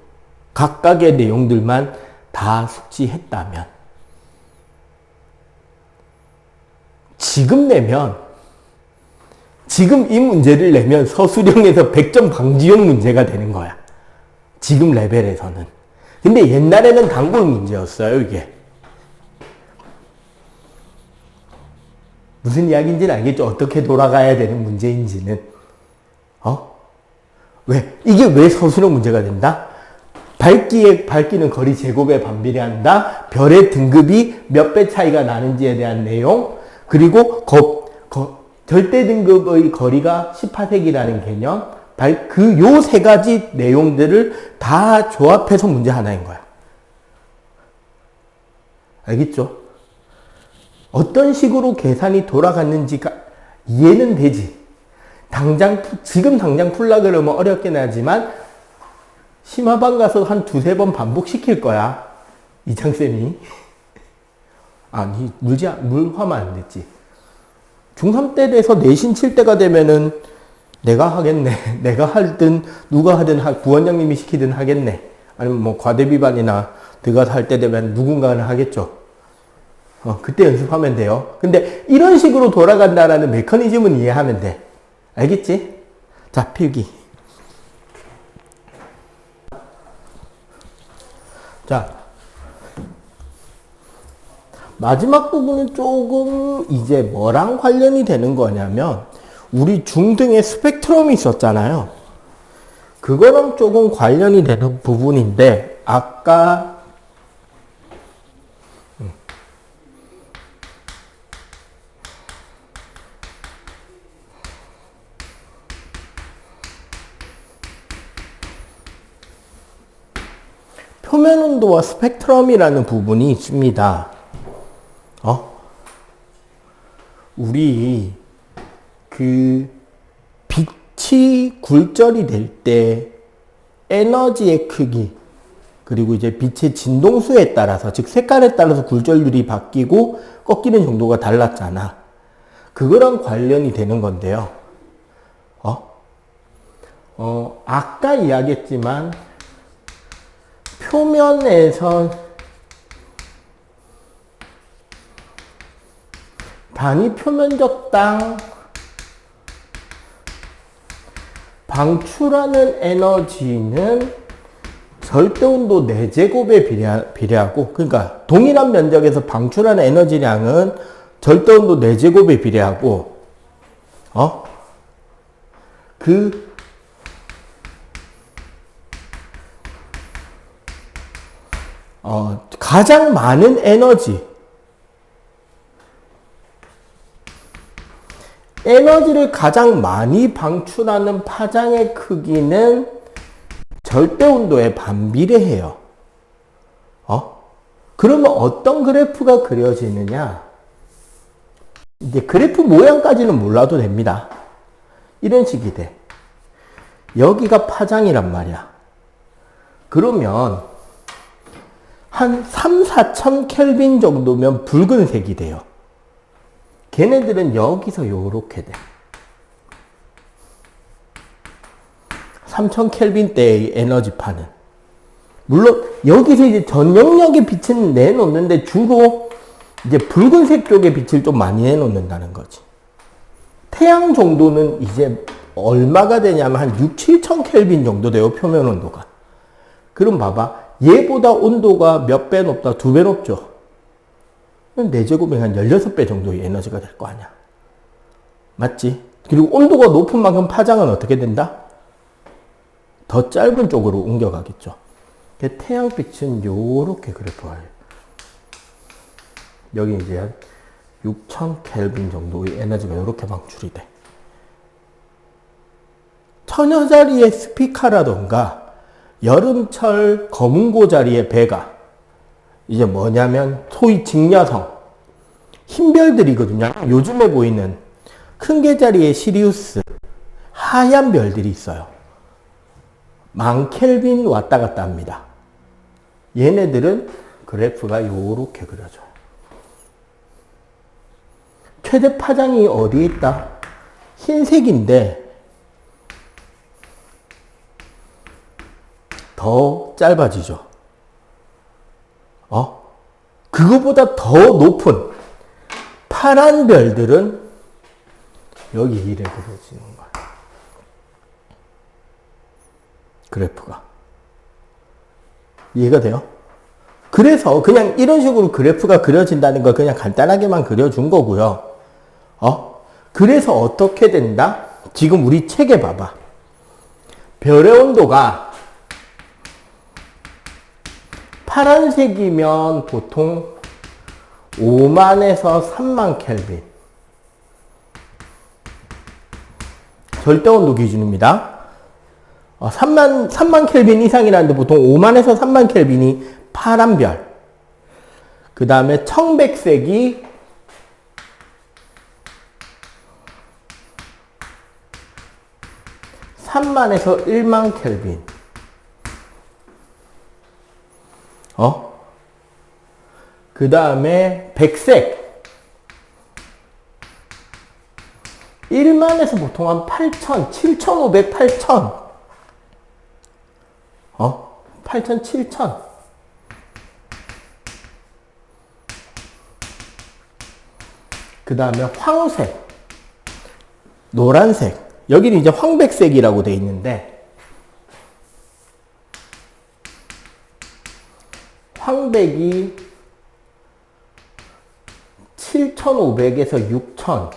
각각의 내용들만 다 숙지했다면. 지금 이 문제를 내면 서술형에서 100점 방지용 문제가 되는 거야. 지금 레벨에서는. 근데 옛날에는 단골 문제였어요, 이게. 무슨 이야기인지는 알겠죠? 어떻게 돌아가야 되는 문제인지는. 왜? 이게 왜 서술형 문제가 된다? 밝기는 거리 제곱에 반비례한다. 별의 등급이 몇 배 차이가 나는지에 대한 내용. 그리고 절대 등급의 거리가 10파섹이라는 개념. 요 세 가지 내용들을 다 조합해서 문제 하나인 거야. 알겠죠? 어떤 식으로 계산이 돌아갔는지가 이해는 되지. 지금 당장 풀라 그러면 어렵긴 하지만 심화반 가서 한 두세 번 반복시킬 거야. 이창쌤이. 아니, 물화면 안 됐지. 중3 때 돼서 내신 칠 때가 되면은 내가 하겠네. 내가 하든 누가 하든 부원장님이 시키든 하겠네. 아니면 뭐 과대비반이나 들어가서 할 때 되면 누군가는 하겠죠. 그때 연습하면 돼요. 근데 이런 식으로 돌아간다라는 메커니즘은 이해하면 돼. 알겠지? 자, 필기. 자, 마지막 부분은 조금 이제 뭐랑 관련이 되는 거냐면 우리 중등에 스펙트럼이 있었잖아요. 그거랑 조금 관련이 되는 부분인데, 아까 표면 온도와 스펙트럼이라는 부분이 있습니다. 우리 그 빛이 굴절이 될 때 에너지의 크기, 그리고 이제 빛의 진동수에 따라서, 즉 색깔에 따라서 굴절률이 바뀌고 꺾이는 정도가 달랐잖아. 그거랑 관련이 되는 건데요. 아까 이야기했지만 표면에서 단위 표면적당 방출하는 에너지는 절대온도 4제곱에 비례하고, 그러니까 동일한 면적에서 방출하는 에너지량은 절대온도 4제곱에 비례하고, 가장 많은 에너지를 가장 많이 방출하는 파장의 크기는 절대 온도에 반비례해요. 그러면 어떤 그래프가 그려지느냐? 이제 그래프 모양까지는 몰라도 됩니다. 이런 식이 돼. 여기가 파장이란 말이야. 그러면 한 3, 4천 켈빈 정도면 붉은색이 돼요. 걔네들은 여기서 요렇게 돼. 3000 켈빈대의 에너지파는. 물론 여기서 이제 전영역의 빛은 내놓는데 주로 이제 붉은색 쪽의 빛을 좀 많이 내놓는다는 거지. 태양 정도는 이제 얼마가 되냐면 한 6, 7천 켈빈 정도 돼요, 표면 온도가. 그럼 봐봐. 얘보다 온도가 몇 배 높다? 2배 높죠? 4제곱이 한 16배 정도의 에너지가 될 거 아니야. 맞지? 그리고 온도가 높은 만큼 파장은 어떻게 된다? 더 짧은 쪽으로 옮겨가겠죠. 태양빛은 요렇게 그래프가 해요. 여기 이제 한 6000 켈빈 정도의 에너지가 요렇게 방출이 돼. 처녀자리의 스피카라던가 여름철 검은고 자리의 배가 이제 뭐냐면 소위 직녀성, 흰 별들이거든요. 요즘에 보이는 큰 개 자리의 시리우스, 하얀 별들이 있어요. 10,000 켈빈 왔다 갔다 합니다. 얘네들은 그래프가 요렇게 그려져요. 최대 파장이 어디에 있다? 흰색인데 더 짧아지죠. 그거보다 더 높은 파란 별들은 여기 이래 그려지는 거야. 그래프가. 이해가 돼요? 그래서 그냥 이런 식으로 그래프가 그려진다는 걸 그냥 간단하게만 그려준 거고요. 그래서 어떻게 된다? 지금 우리 책에 봐봐. 별의 온도가 파란색이면 보통 5만에서 3만 켈빈. 절대온도 기준입니다. 3만 켈빈 이상이라는데 보통 5만에서 3만 켈빈이 파란 별. 그 다음에 청백색이 3만에서 1만 켈빈. 그 다음에 백색 1만에서 보통 한 8,000, 7,500, 8,000 8,000, 7,000 그 다음에 황색, 노란색 여기는 이제 황백색이라고 돼 있는데 황백이 7,500에서 6,000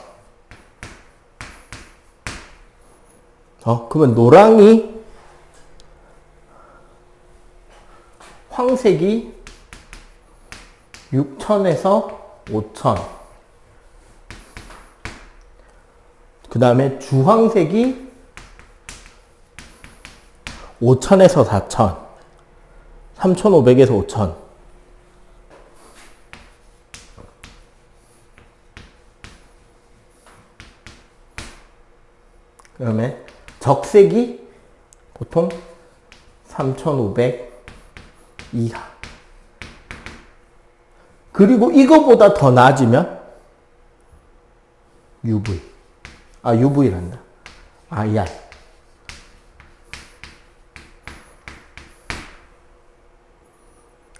그러면 노랑이, 황색이 6,000에서 5,000. 그 다음에 주황색이 5,000에서 4,000. 3,500에서 5,000. 그 다음에 적색이 보통 3,500 이하. 그리고 이거보다 더 낮으면 UV. UV란다. IR.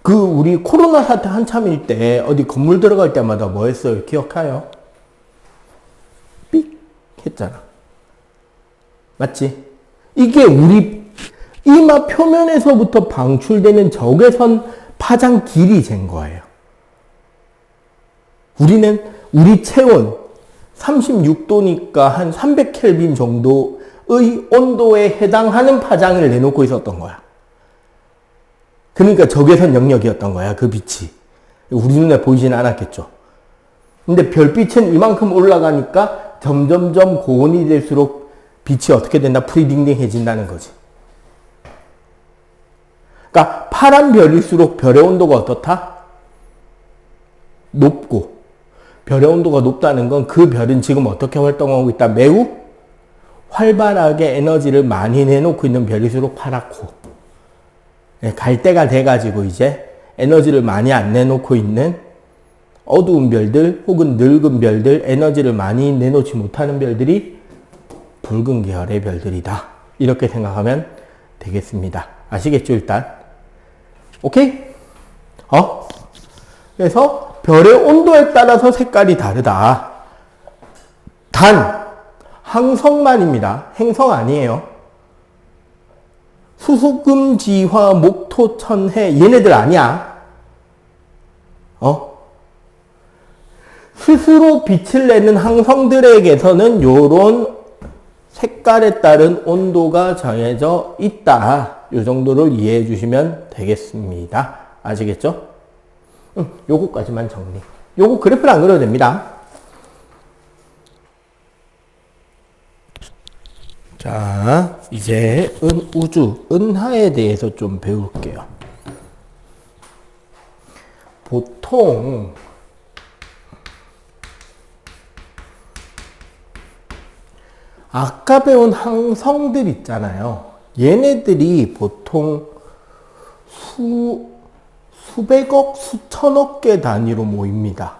우리 코로나 사태 한참일 때 어디 건물 들어갈 때마다 뭐 했어요? 기억해요? 삑 했잖아. 맞지? 이게 우리 이마 표면에서부터 방출되는 적외선 파장 길이 잰 거예요. 우리 체온 36도니까 한 300켈빈 정도의 온도에 해당하는 파장을 내놓고 있었던 거야. 그러니까 적외선 영역이었던 거야, 그 빛이. 우리 눈에 보이지는 않았겠죠. 근데 별빛은 이만큼 올라가니까 점점점 고온이 될수록 빛이 어떻게 된다? 프리딩딩해진다는 거지. 그러니까 파란 별일수록 별의 온도가 어떻다? 높고, 별의 온도가 높다는 건 그 별은 지금 어떻게 활동하고 있다? 매우 활발하게 에너지를 많이 내놓고 있는 별일수록 파랗고, 갈 때가 돼가지고 이제 에너지를 많이 안 내놓고 있는 어두운 별들 혹은 늙은 별들, 에너지를 많이 내놓지 못하는 별들이 붉은 계열의 별들이다. 이렇게 생각하면 되겠습니다. 아시겠죠, 일단? 오케이? 그래서 별의 온도에 따라서 색깔이 다르다. 단, 항성만입니다. 행성 아니에요. 수소금, 지화, 목토, 천해, 얘네들 아니야. 스스로 빛을 내는 항성들에게서는 요런 색깔에 따른 온도가 정해져 있다. 요 정도를 이해해 주시면 되겠습니다. 아시겠죠? 요거까지만 정리. 요거 그래프를 안 그려도 됩니다. 자, 이제 우주, 은하에 대해서 좀 배울게요. 보통 아까 배운 항성들 있잖아요. 얘네들이 보통 수백억, 수천억 개 단위로 모입니다.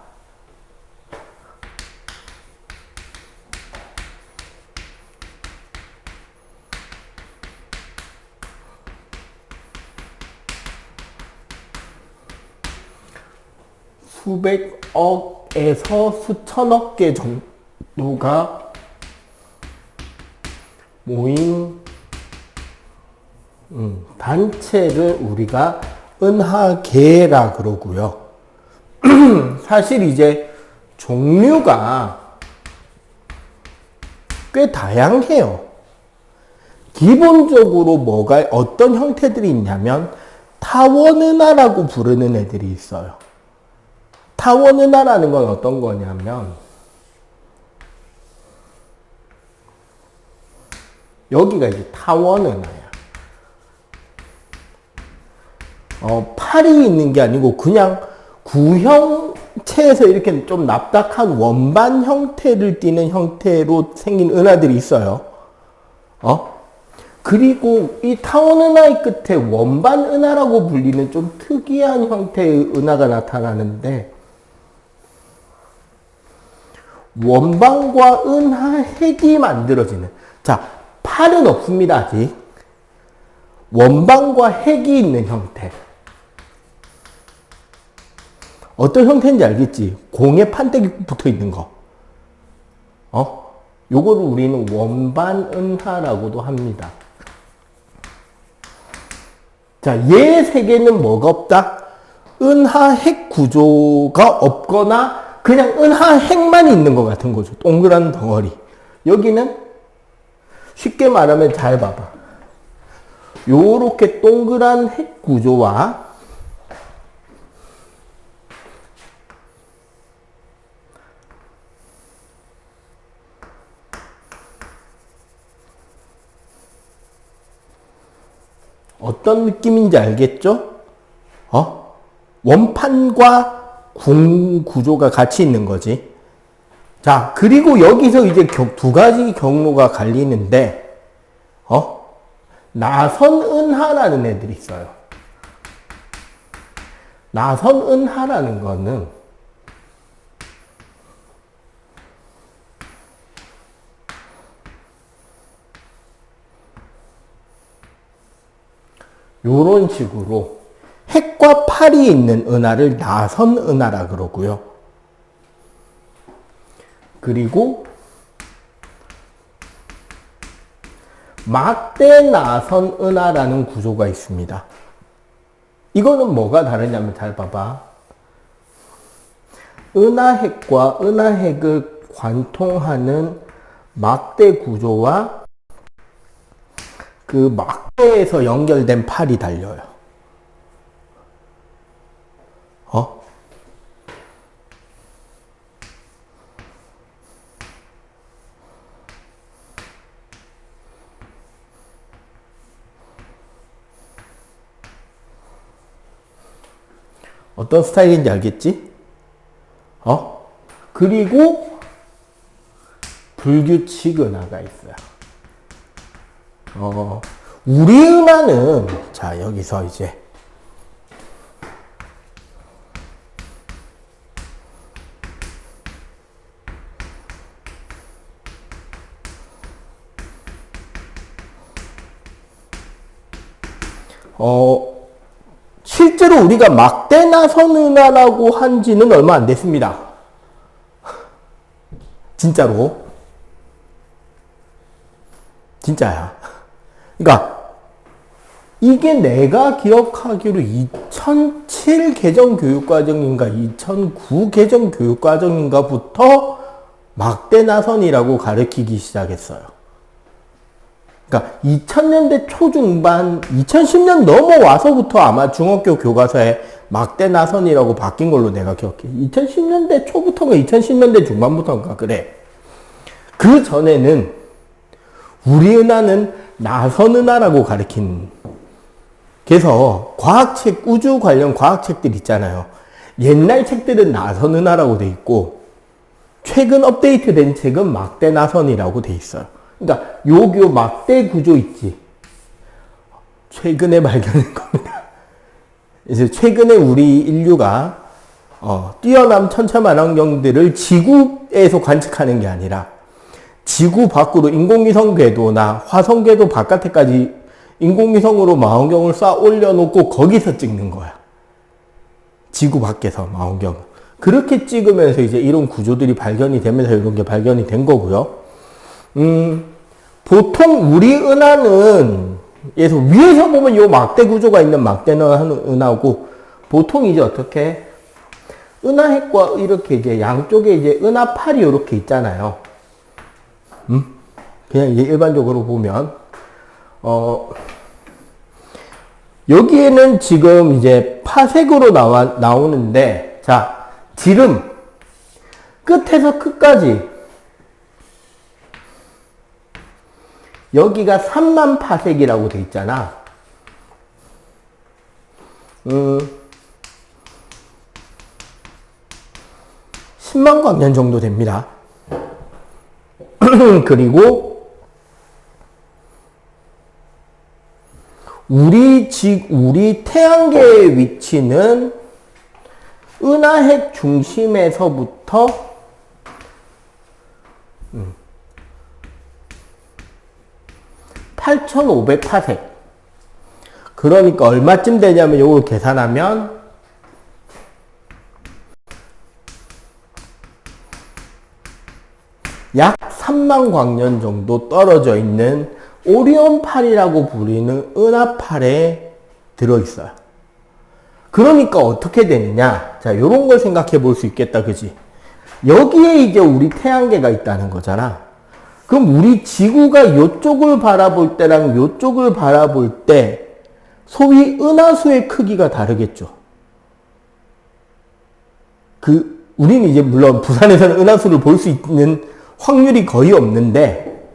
수백억에서 수천억 개 정도가 모인 단체를 우리가 은하계라 그러고요. 사실 이제 종류가 꽤 다양해요. 기본적으로 어떤 형태들이 있냐면 타원은하라고 부르는 애들이 있어요. 타원은하라는 건 어떤 거냐면 여기가 이제 타원은하야. 팔이 있는 게 아니고 그냥 구형체에서 이렇게 좀 납작한 원반 형태를 띠는 형태로 생긴 은하들이 있어요. 그리고 이 타원은하의 끝에 원반은하라고 불리는 좀 특이한 형태의 은하가 나타나는데 원반과 은하핵이 만들어지는, 자, 팔은 없습니다, 아직. 원반과 핵이 있는 형태. 어떤 형태인지 알겠지? 공에 판때기 붙어 있는 거. 요거를 우리는 원반은하라고도 합니다. 자, 얘 세 개는 뭐가 없다? 은하핵 구조가 없거나 그냥 은하핵만 있는 것 같은 거죠. 동그란 덩어리. 여기는 쉽게 말하면 잘 봐봐. 요렇게 동그란 핵 구조와 어떤 느낌인지 알겠죠? 원판과 궁 구조가 같이 있는 거지. 자, 그리고 여기서 이제 두 가지 경로가 갈리는데, 나선은하라는 애들이 있어요. 나선은하라는 거는 요런 식으로 핵과 팔이 있는 은하를 나선은하라 그러고요. 그리고 막대 나선은하라는 구조가 있습니다. 이거는 뭐가 다르냐면 잘 봐봐. 은하핵과 은하핵을 관통하는 막대 구조와 그 막대에서 연결된 팔이 달려요. 어떤 스타일인지 알겠지? 그리고 불규칙 은하가 있어요. 우리 은하는, 자, 여기서 이제, 실제로 우리가 막대 나선은하라고 한 지는 얼마 안 됐습니다. 진짜로. 진짜야. 그러니까 이게 내가 기억하기로 2007 개정 교육과정인가 2009 개정 교육과정인가부터 막대 나선이라고 가르치기 시작했어요. 그러니까 2000년대 초중반, 2010년 넘어와서부터 아마 중학교 교과서에 막대 나선이라고 바뀐 걸로 내가 기억해. 2010년대 초부터인가 2010년대 중반부터인가 그래. 그 전에는 우리 은하는 나선은하라고 가르친. 그래서 과학책, 우주 관련 과학책들 있잖아요. 옛날 책들은 나선은하라고 돼 있고 최근 업데이트된 책은 막대 나선이라고 돼 있어요. 그러니까 요 막대 구조 있지. 최근에 발견한 겁니다. 이제 최근에 우리 인류가 뛰어난 천체만원경들을 지구에서 관측하는 게 아니라 지구 밖으로 인공위성 궤도나 화성 궤도 바깥에까지 인공위성으로 망원경을 쏴 올려놓고 거기서 찍는 거야. 지구 밖에서 망원경을. 그렇게 찍으면서 이제 이런 구조들이 발견이 되면서 이런 게 발견이 된 거고요. 보통 우리 은하는 위에서 보면 요 막대 구조가 있는 막대는 은하고 보통 이제 어떻게 은하핵과 이렇게 이제 양쪽에 이제 은하팔이 이렇게 있잖아요. 그냥 이제 일반적으로 보면 여기에는 지금 이제 파색으로 나오는데 자 지름 끝에서 끝까지 여기가 3만 파색이라고 돼 있잖아. 10만 광년 정도 됩니다. 그리고 우리 태양계의 위치는 은하핵 중심에서부터 8,500파색. 그러니까 얼마쯤 되냐면 이걸 계산하면 약 3만 광년 정도 떨어져 있는 오리온팔이라고 부르는 은하팔에 들어있어요. 그러니까 어떻게 되느냐? 자, 요런 걸 생각해 볼 수 있겠다, 그지? 여기에 이제 우리 태양계가 있다는 거잖아. 그럼 우리 지구가 이쪽을 바라볼 때랑 이쪽을 바라볼 때 소위 은하수의 크기가 다르겠죠. 우리는 이제 물론 부산에서는 은하수를 볼 수 있는 확률이 거의 없는데,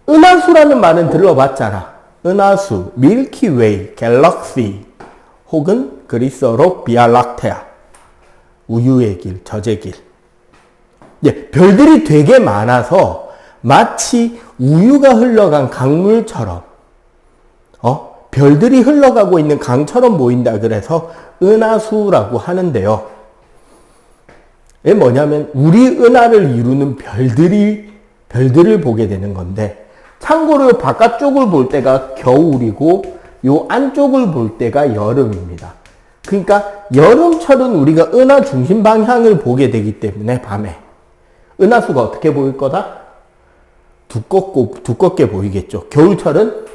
은하수라는 말은 들어봤잖아. 은하수, 밀키웨이, 갤럭시, 혹은 그리스어로 비알락테아, 우유의 길, 젖의 길. 예, 별들이 되게 많아서 마치 우유가 흘러간 강물처럼, 별들이 흘러가고 있는 강처럼 보인다 그래서 은하수라고 하는데요. 이게 뭐냐면 우리 은하를 이루는 별들을 보게 되는 건데, 참고로 바깥쪽을 볼 때가 겨울이고 요 안쪽을 볼 때가 여름입니다. 그러니까 여름철은 우리가 은하 중심 방향을 보게 되기 때문에 밤에 은하수가 어떻게 보일 거다? 두껍게 보이겠죠. 겨울철은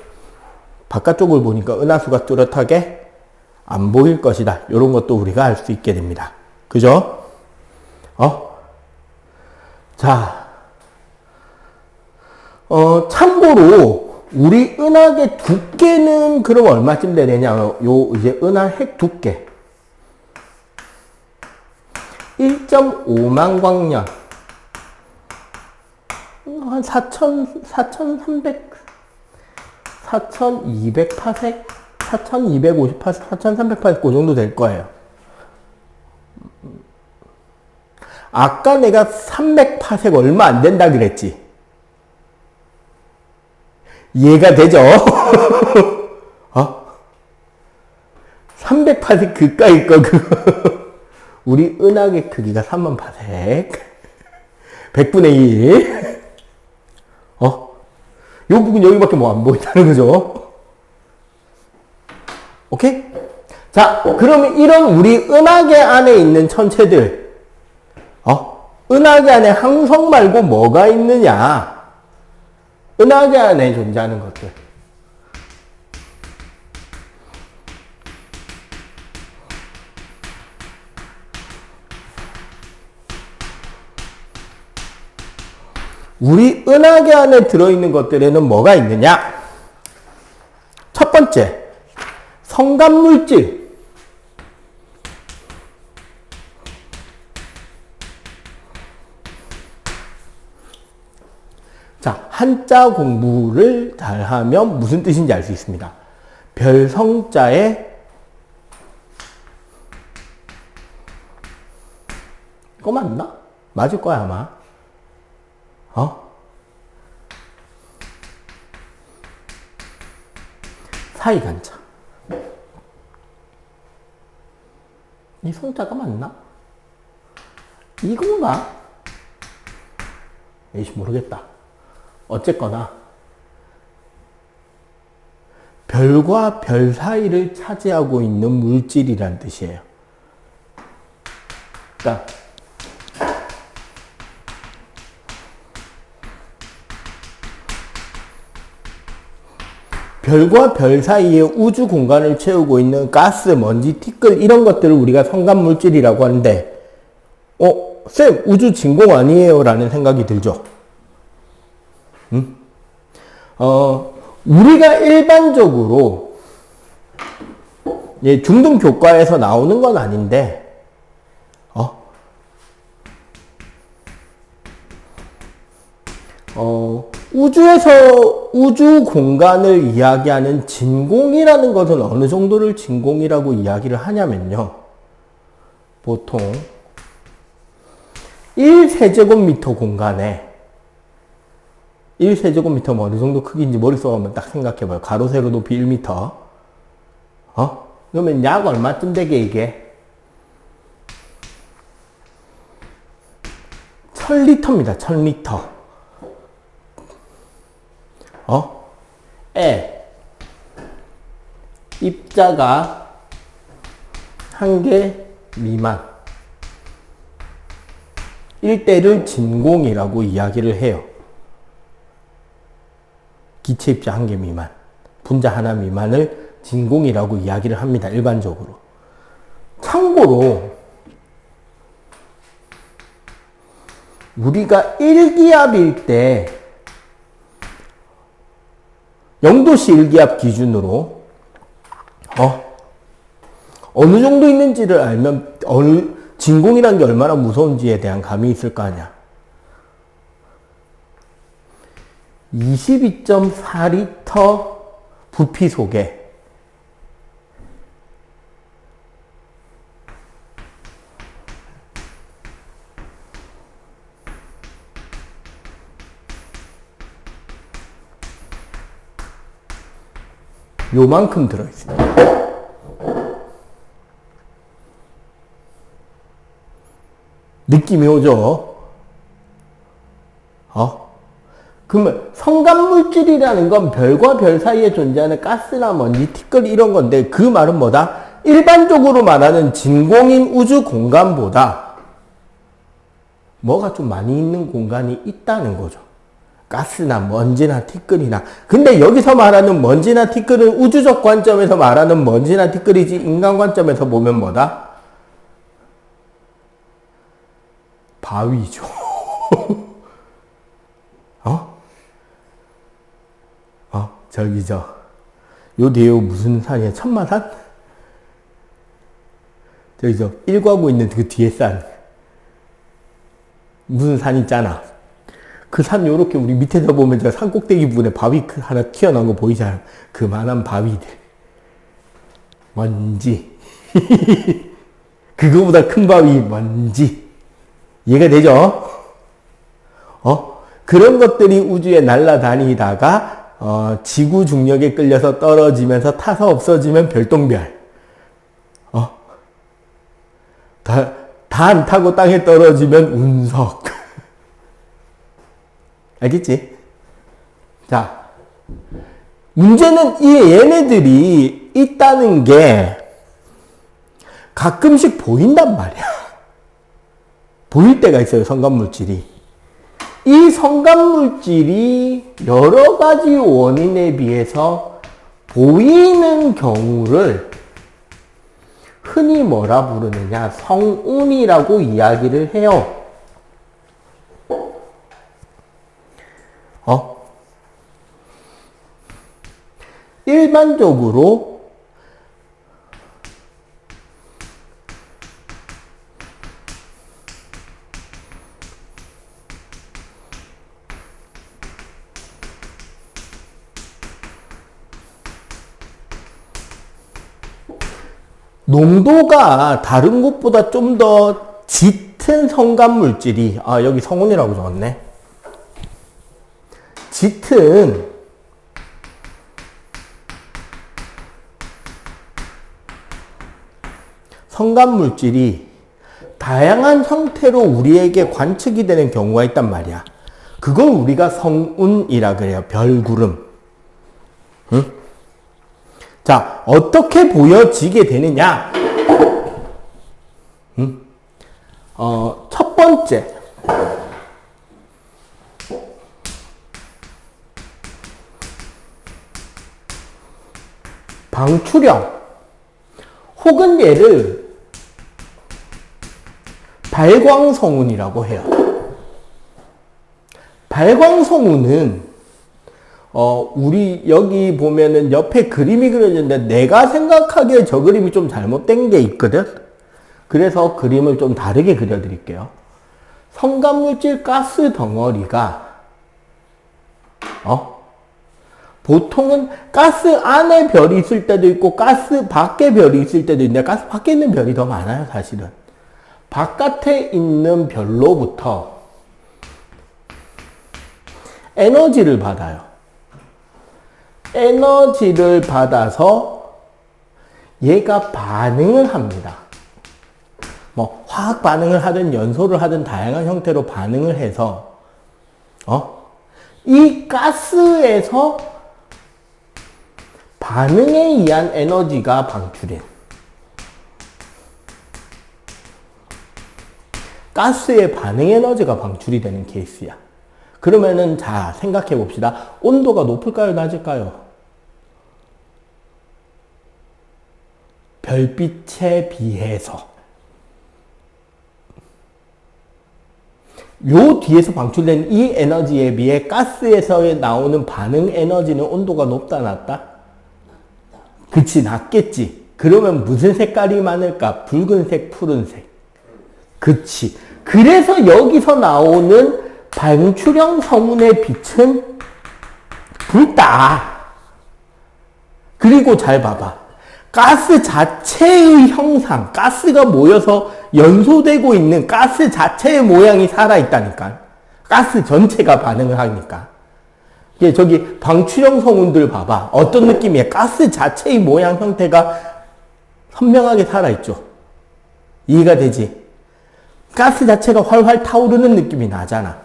바깥쪽을 보니까 은하수가 뚜렷하게 안 보일 것이다. 이런 것도 우리가 알 수 있게 됩니다. 그죠? 자, 참고로 우리 은하계 두께는 그럼 얼마쯤 되느냐? 이제 은하 핵 두께 1.5만 광년, 한 4,300, 4,200 파섹, 4,250 파섹, 4,300 파섹 그 정도 될 거예요. 아까 내가 300 파섹 얼마 안 된다 그랬지? 이해가 되죠? 300 파섹 그까이 거 우리 은하계 크기가 3만 파섹 100분의 1 요 부분 여기밖에 뭐 안 보인다는 거죠. 오케이? 자, 그러면 이런 우리 은하계 안에 있는 천체들, 은하계 안에 항성 말고 뭐가 있느냐? 은하계 안에 존재하는 것들. 우리 은하계 안에 들어있는 것들에는 뭐가 있느냐? 첫 번째, 성간물질. 자, 한자 공부를 잘하면 무슨 뜻인지 알 수 있습니다. 별성자에 이거 맞나? 맞을 거야 아마. 사이간자. 이 성자가 맞나? 이건가? 에이씨 모르겠다. 어쨌거나 별과 별 사이를 차지하고 있는 물질이란 뜻이에요. 그러니까 별과 별 사이에 우주 공간을 채우고 있는 가스, 먼지, 티끌 이런 것들을 우리가 성간물질이라고 하는데 쌤 우주 진공 아니에요? 라는 생각이 들죠. 우리가 일반적으로 중등 교과에서 나오는 건 아닌데 우주에서 우주 공간을 이야기하는 진공이라는 것은 어느 정도를 진공이라고 이야기를 하냐면요. 보통 1세제곱미터 공간에 1세제곱미터면 어느 정도 크기인지 머릿속에 한번 딱 생각해봐요. 가로, 세로, 높이 1m. 그러면 약 얼마쯤 되게 이게? 1000리터입니다. 1000리터. 입자가 1개 미만. 일대를 진공이라고 이야기를 해요. 기체 입자 1개 미만, 분자 하나 미만을 진공이라고 이야기를 합니다. 일반적으로. 참고로 우리가 1기압일 때 0도씨 일기압 기준으로 어느 정도 있는지를 알면 진공이란 게 얼마나 무서운지에 대한 감이 있을 거 아니야. 22.4리터 부피 속에 요만큼 들어있습니다. 느낌이 오죠? 그러면 성간물질이라는 건 별과 별 사이에 존재하는 가스나 먼지, 티끌 이런 건데 그 말은 뭐다? 일반적으로 말하는 진공인 우주 공간보다 뭐가 좀 많이 있는 공간이 있다는 거죠. 가스나 먼지나 티끌이나. 근데 여기서 말하는 먼지나 티끌은 우주적 관점에서 말하는 먼지나 티끌이지 인간 관점에서 보면 뭐다? 바위죠. 요 뒤에 무슨 산이야? 천마산? 저기죠. 1가구 있는 그 뒤에 산. 무슨 산 있잖아. 그 산 요렇게 우리 밑에서 보면 저 산 꼭대기 부분에 바위 하나 튀어나온 거 보이잖아. 그만한 바위들. 먼지. 그거보다 큰 바위, 먼지. 이해가 되죠? 그런 것들이 우주에 날아다니다가 지구 중력에 끌려서 떨어지면서 타서 없어지면 별똥별. 다 안 타고 땅에 떨어지면 운석. 알겠지? 자, 문제는 얘네들이 있다는 게 가끔씩 보인단 말이야. 보일 때가 있어요, 성간물질이. 이 성간물질이 여러 가지 원인에 비해서 보이는 경우를 흔히 뭐라 부르느냐? 성운이라고 이야기를 해요. 일반적으로 농도가 다른 곳보다 좀 더 짙은 성간물질이, 여기 성운이라고 적었네. 짙은 성간물질이 다양한 형태로 우리에게 관측이 되는 경우가 있단 말이야. 그걸 우리가 성운이라 그래요. 별구름. 응? 자, 어떻게 보여지게 되느냐? 첫 번째. 방출형. 혹은 얘를 발광성운이라고 해요. 발광성운은 우리 여기 보면은 옆에 그림이 그려졌는데 내가 생각하기에 저 그림이 좀 잘못된 게 있거든. 그래서 그림을 좀 다르게 그려드릴게요. 성간물질 가스 덩어리가 보통은 가스 안에 별이 있을 때도 있고 가스 밖에 별이 있을 때도 있는데 가스 밖에 있는 별이 더 많아요, 사실은. 바깥에 있는 별로부터 에너지를 받아요. 에너지를 받아서 얘가 반응을 합니다. 뭐 화학 반응을 하든 연소를 하든 다양한 형태로 반응을 해서 이 가스에서 반응에 의한 에너지가 방출해. 가스의 반응 에너지가 방출이 되는 케이스야. 그러면은 자, 생각해 봅시다. 온도가 높을까요, 낮을까요? 별빛에 비해서 요 뒤에서 방출된 이 에너지에 비해 가스에서 나오는 반응 에너지는 온도가 높다, 낮다? 그치, 낮겠지. 그러면 무슨 색깔이 많을까? 붉은색, 푸른색. 그치. 그래서 여기서 나오는 방출형 성운의 빛은 붉다. 그리고 잘 봐봐. 가스 자체의 형상, 가스가 모여서 연소되고 있는 가스 자체의 모양이 살아있다니까. 가스 전체가 반응을 하니까. 저기 방출형 성운들 봐봐. 어떤 느낌이야? 가스 자체의 모양 형태가 선명하게 살아있죠. 이해가 되지? 가스 자체가 활활 타오르는 느낌이 나잖아.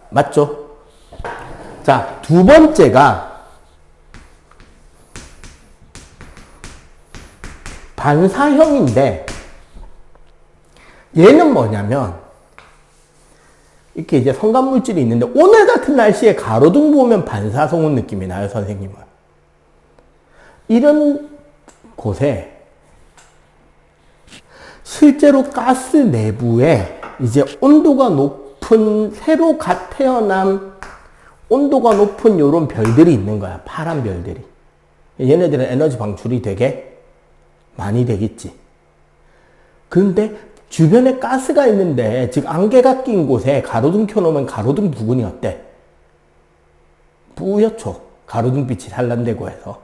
맞죠? 자, 두 번째가 반사형인데, 얘는 뭐냐면, 이렇게 이제 성간물질이 있는데, 오늘 같은 날씨에 가로등 보면 반사성운 느낌이 나요, 선생님은. 이런 곳에, 실제로 가스 내부에 이제 온도가 높은, 새로 갓 태어난 온도가 높은 요런 별들이 있는 거야. 파란 별들이. 얘네들은 에너지 방출이 되게 많이 되겠지. 그런데 주변에 가스가 있는데, 즉 안개가 낀 곳에 가로등 켜놓으면 가로등 부근이 어때? 뿌옇죠. 가로등 빛이 산란되고 해서.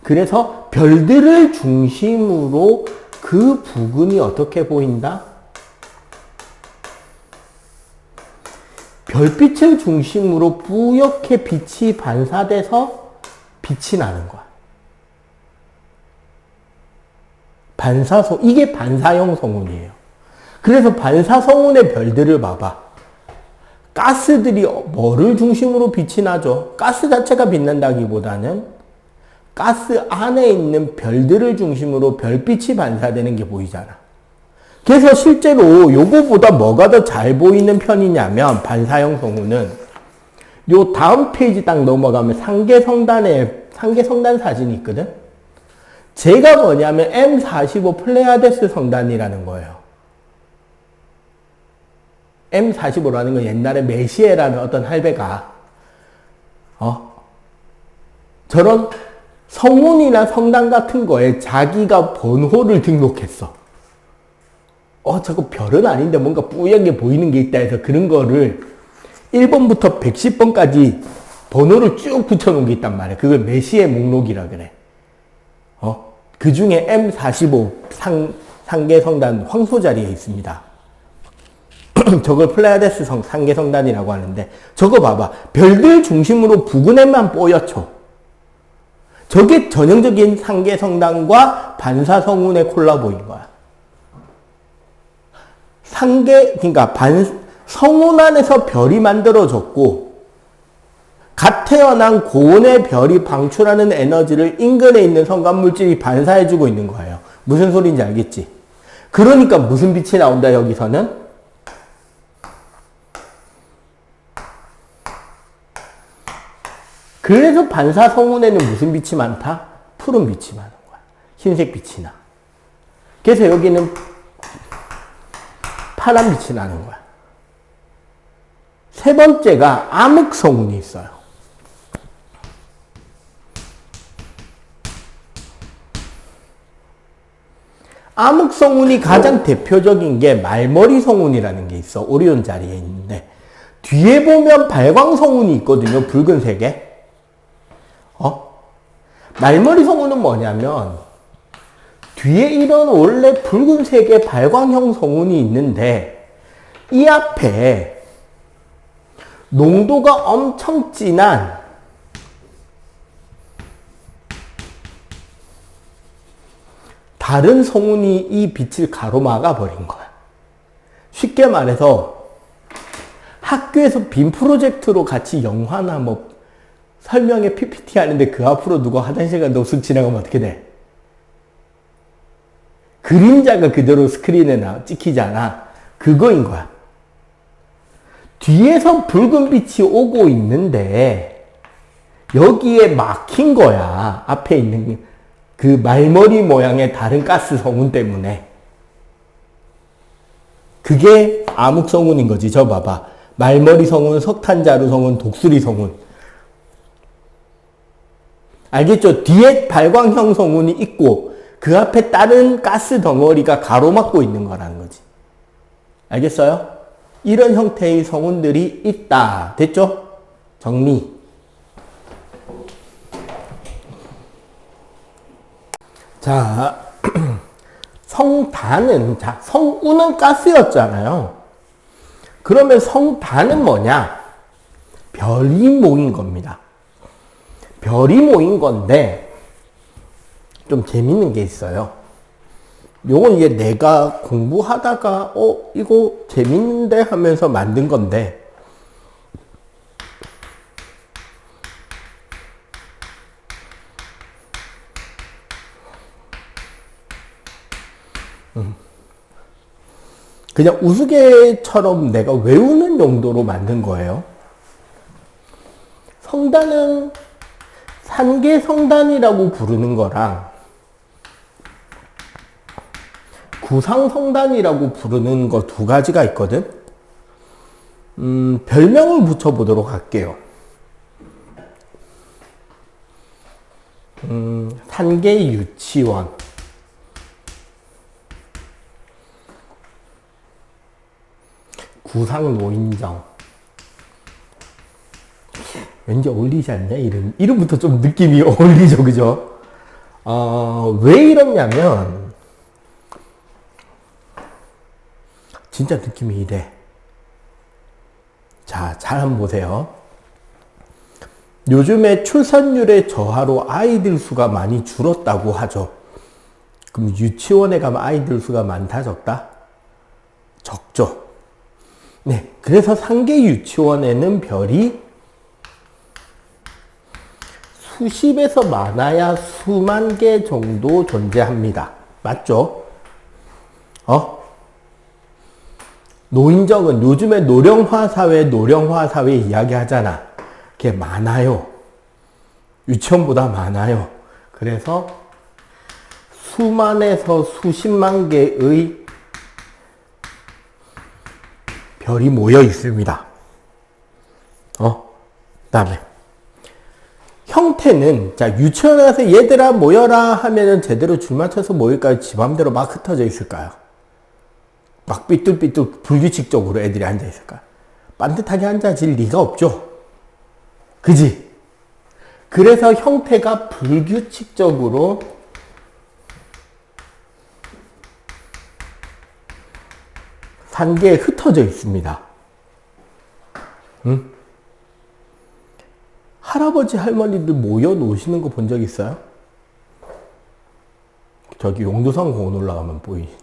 그래서 별들을 중심으로 그 부근이 어떻게 보인다? 별빛을 중심으로 뿌옇게 빛이 반사돼서 빛이 나는 거야. 이게 반사형 성운이에요. 그래서 반사성운의 별들을 봐봐. 가스들이 뭐를 중심으로 빛이 나죠? 가스 자체가 빛난다기보다는 가스 안에 있는 별들을 중심으로 별빛이 반사되는 게 보이잖아. 그래서 실제로 요거보다 뭐가 더 잘 보이는 편이냐면, 반사형 성운은 요 다음 페이지 딱 넘어가면 상계성단 사진이 있거든? 제가 뭐냐면 M45 플레이아데스 성단이라는 거예요. M45라는 건 옛날에 메시에라는 어떤 할배가 저런 성운이나 성단 같은 거에 자기가 번호를 등록했어. 저거 별은 아닌데 뭔가 뿌옇게 보이는 게 있다 해서 그런 거를 1번부터 110번까지 번호를 쭉 붙여놓은 게 있단 말이야. 그걸 메시에 목록이라 그래. 그 중에 M45 상계성단 황소 자리에 있습니다. 저걸 플레이아데스 상계성단이라고 하는데, 저거 봐봐. 별들 중심으로 부근에만 뽀옇죠. 저게 전형적인 상계성단과 반사성운의 콜라보인 거야. 그러니까 성운 안에서 별이 만들어졌고, 갓 태어난 고온의 별이 방출하는 에너지를 인근에 있는 성간물질이 반사해주고 있는 거예요. 무슨 소리인지 알겠지? 그러니까 무슨 빛이 나온다, 여기서는? 그래서 반사성운에는 무슨 빛이 많다? 푸른 빛이 많은 거야. 흰색 빛이 나. 그래서 여기는 파란 빛이 나는 거야. 세 번째가 암흑성운이 있어요. 암흑성운이 가장 대표적인 게 말머리 성운이라는 게 있어. 오리온 자리에 있는데, 뒤에 보면 발광성운이 있거든요. 붉은색에. 말머리 성운은 뭐냐면, 뒤에 이런 원래 붉은색의 발광형 성운이 있는데, 이 앞에 농도가 엄청 진한 다른 성운이 이 빛을 가로막아 버린 거야. 쉽게 말해서 학교에서 빔 프로젝트로 같이 영화나 뭐 설명회 PPT 하는데 그 앞으로 누가 화장실 간다고 쑥 지나가면 어떻게 돼? 그림자가 그대로 스크린에 찍히잖아. 그거인 거야. 뒤에서 붉은 빛이 오고 있는데 여기에 막힌 거야. 앞에 있는 그 말머리 모양의 다른 가스 성운 때문에. 그게 암흑성운인 거지. 저 봐봐. 말머리 성운, 석탄자루 성운, 독수리 성운. 알겠죠? 뒤에 발광형 성운이 있고 그 앞에 다른 가스 덩어리가 가로막고 있는 거라는 거지. 알겠어요? 이런 형태의 성운들이 있다. 됐죠? 정리. 자, 성단은, 자, 성운은 가스였잖아요. 그러면 성단은 뭐냐? 별이 모인 겁니다. 별이 모인 건데, 좀 재밌는 게 있어요. 요건 이제 내가 공부하다가, 이거 재밌는데 하면서 만든 건데, 그냥 우스개처럼 내가 외우는 용도로 만든 거예요. 성단은 산계성단이라고 부르는 거랑 구상성단이라고 부르는 거 두 가지가 있거든. 별명을 붙여보도록 할게요. 산계유치원, 구상노인정. 왠지 어울리지 않냐? 이름부터 좀 느낌이 어울리죠, 그죠? 왜 이러냐면, 진짜 느낌이 이래. 자, 잘 한번 보세요. 요즘에 출산율의 저하로 아이들 수가 많이 줄었다고 하죠. 그럼 유치원에 가면 아이들 수가 많다, 적다? 적죠. 네, 그래서 상계 유치원에는 별이 수십에서 많아야 수만 개 정도 존재합니다. 맞죠? 노인정은 요즘에 노령화 사회 이야기 하잖아. 그게 많아요. 유치원보다 많아요. 그래서 수만에서 수십만 개의 별이 모여 있습니다. 다음에 형태는, 자, 유치원에 가서 얘들아 모여라 하면은 제대로 줄 맞춰서 모일까요? 지 맘대로 막 흩어져 있을까요? 막 삐뚤삐뚤 불규칙적으로 애들이 앉아 있을까요? 반듯하게 앉아질 리가 없죠. 그지? 그래서 형태가 불규칙적으로 산계에 흩어져 있습니다. 응? 할아버지 할머니들 모여 노시는 거 본 적 있어요? 저기 용두성 공원 올라가면 보이지.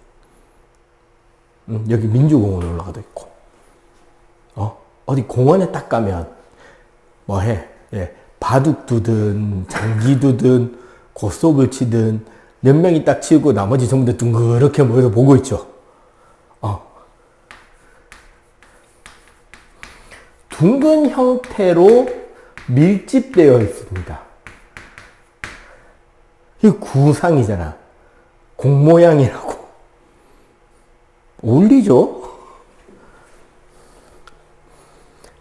여기 민주공원 올라가도 있고. 어디 공원에 딱 가면 뭐 해? 예, 바둑 두든 장기 두든 고속을 치든 몇 명이 딱 치고 나머지 전부 다 둥그렇게 모여서 보고 있죠. 둥근 형태로 밀집되어 있습니다. 이 구상이잖아. 공 모양이라고. 어울리죠?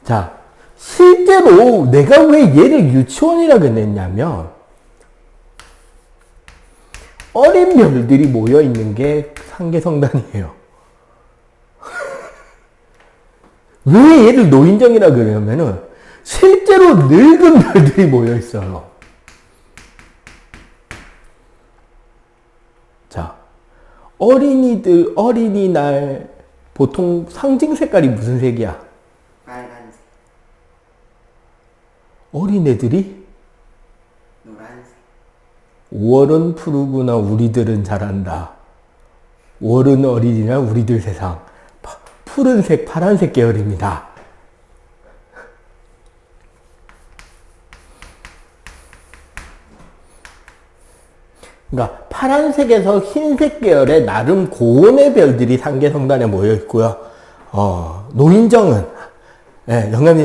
자, 실제로 내가 왜 얘를 유치원이라고 했냐면, 어린 별들이 모여 있는 게 상계성단이에요. 왜 얘를 노인정이라 그러냐면은 실제로 늙은 별들이 모여 있어요. 자, 어린이날 보통 상징 색깔이 무슨 색이야? 빨간색, 어린애들이? 노란색. 5월은 푸르구나 우리들은 잘한다. 5월은 어린이날 우리들 세상. 푸른색, 파란색 계열입니다. 그러니까 파란색에서 흰색 계열의 나름 고온의 별들이 상계성단에 모여 있고요. 노인정은 영감이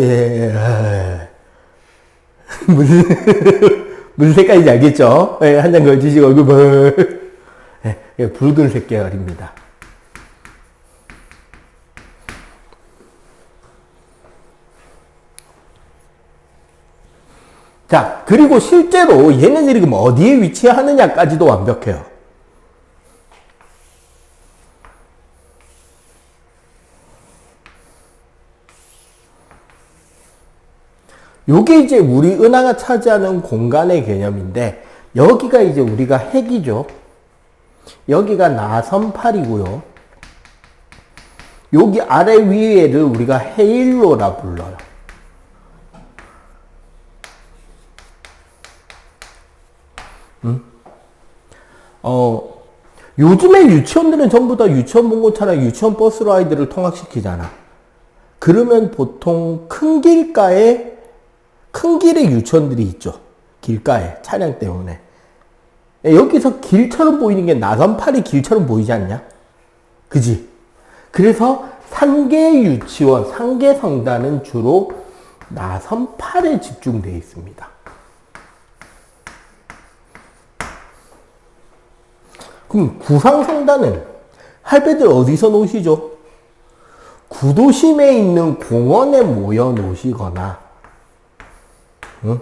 무슨 색깔인지 알겠죠? 한 장 걸치시고 얼굴 붉은색 계열입니다. 자, 그리고 실제로 얘네들이 그럼 어디에 위치하느냐까지도 완벽해요. 요게 이제 우리 은하가 차지하는 공간의 개념인데, 여기가 이제 우리가 핵이죠. 여기가 나선팔이고요. 여기 아래 위에를 우리가 헤일로라 불러요. 요즘에 유치원들은 전부 다 유치원 봉고차나 유치원 버스로 아이들을 통학시키잖아. 그러면 보통 큰 길가에, 큰 길에 유치원들이 있죠. 길가에, 차량 때문에. 여기서 길처럼 보이는 게 나선팔이 길처럼 보이지 않냐? 그지? 그래서 상계 유치원, 상계 성단은 주로 나선팔에 집중되어 있습니다. 그럼 구상성단은 할배들 어디서 노시죠? 구도심에 있는 공원에 모여 노시거나, 응?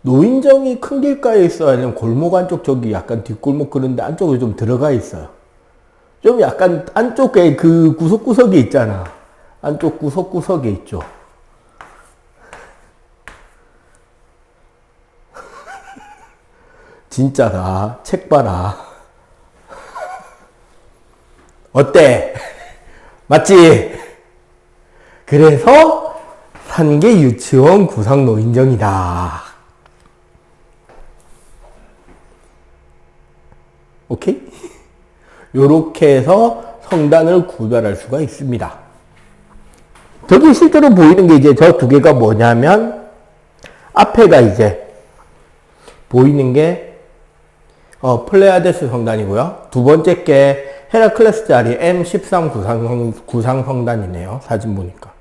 노인정이 큰 길가에 있어야 하는 골목 안쪽, 저기 약간 뒷골목 그런데 안쪽으로 좀 들어가 있어요. 좀 약간 안쪽에 그 구석구석에 있잖아. 안쪽 구석구석에 있죠. 진짜다. 책 봐라. 어때? 맞지? 그래서 산계 유치원 구상 노인정이다. 오케이? 요렇게 해서 성단을 구별할 수가 있습니다. 저기 실제로 보이는 게 이제 저 두 개가 뭐냐면, 앞에가 이제 보이는 게 플레아데스 성단이고요. 두 번째 게 헤라클레스 자리 M13 구상 성단이네요. 사진 보니까.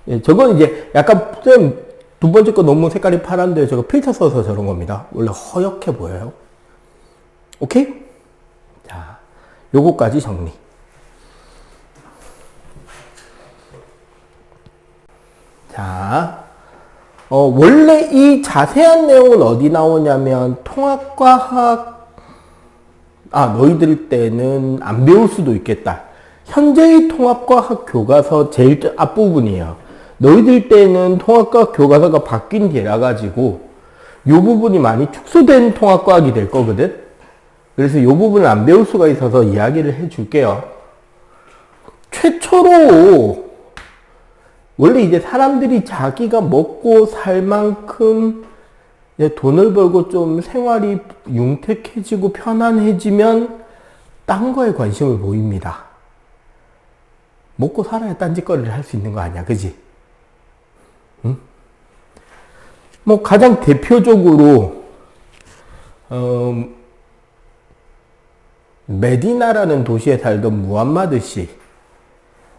예, 저건 이제 약간 두 번째 거 너무 색깔이 파란데 저거 필터 써서 저런 겁니다. 원래 허옇게 보여요. 오케이? 자, 요거까지 정리. 자, 원래 이 자세한 내용은 어디 나오냐면 통합과학, 너희들 때는 안 배울 수도 있겠다. 현재의 통합과학 교과서 제일 앞부분이에요. 너희들 때는 통합과학 교과서가 바뀐 뒤라 가지고 요 부분이 많이 축소된 통합과학이 될 거거든. 그래서 요 부분을 안 배울 수가 있어서 이야기를 해줄게요. 최초로 원래 이제 사람들이 자기가 먹고 살 만큼 돈을 벌고 좀 생활이 융택해지고 편안해지면 딴 거에 관심을 보입니다. 먹고 살아야 딴짓거리를 할 수 있는 거 아니야, 그지? 응? 뭐 가장 대표적으로 메디나라는 도시에 살던 무함마드 씨,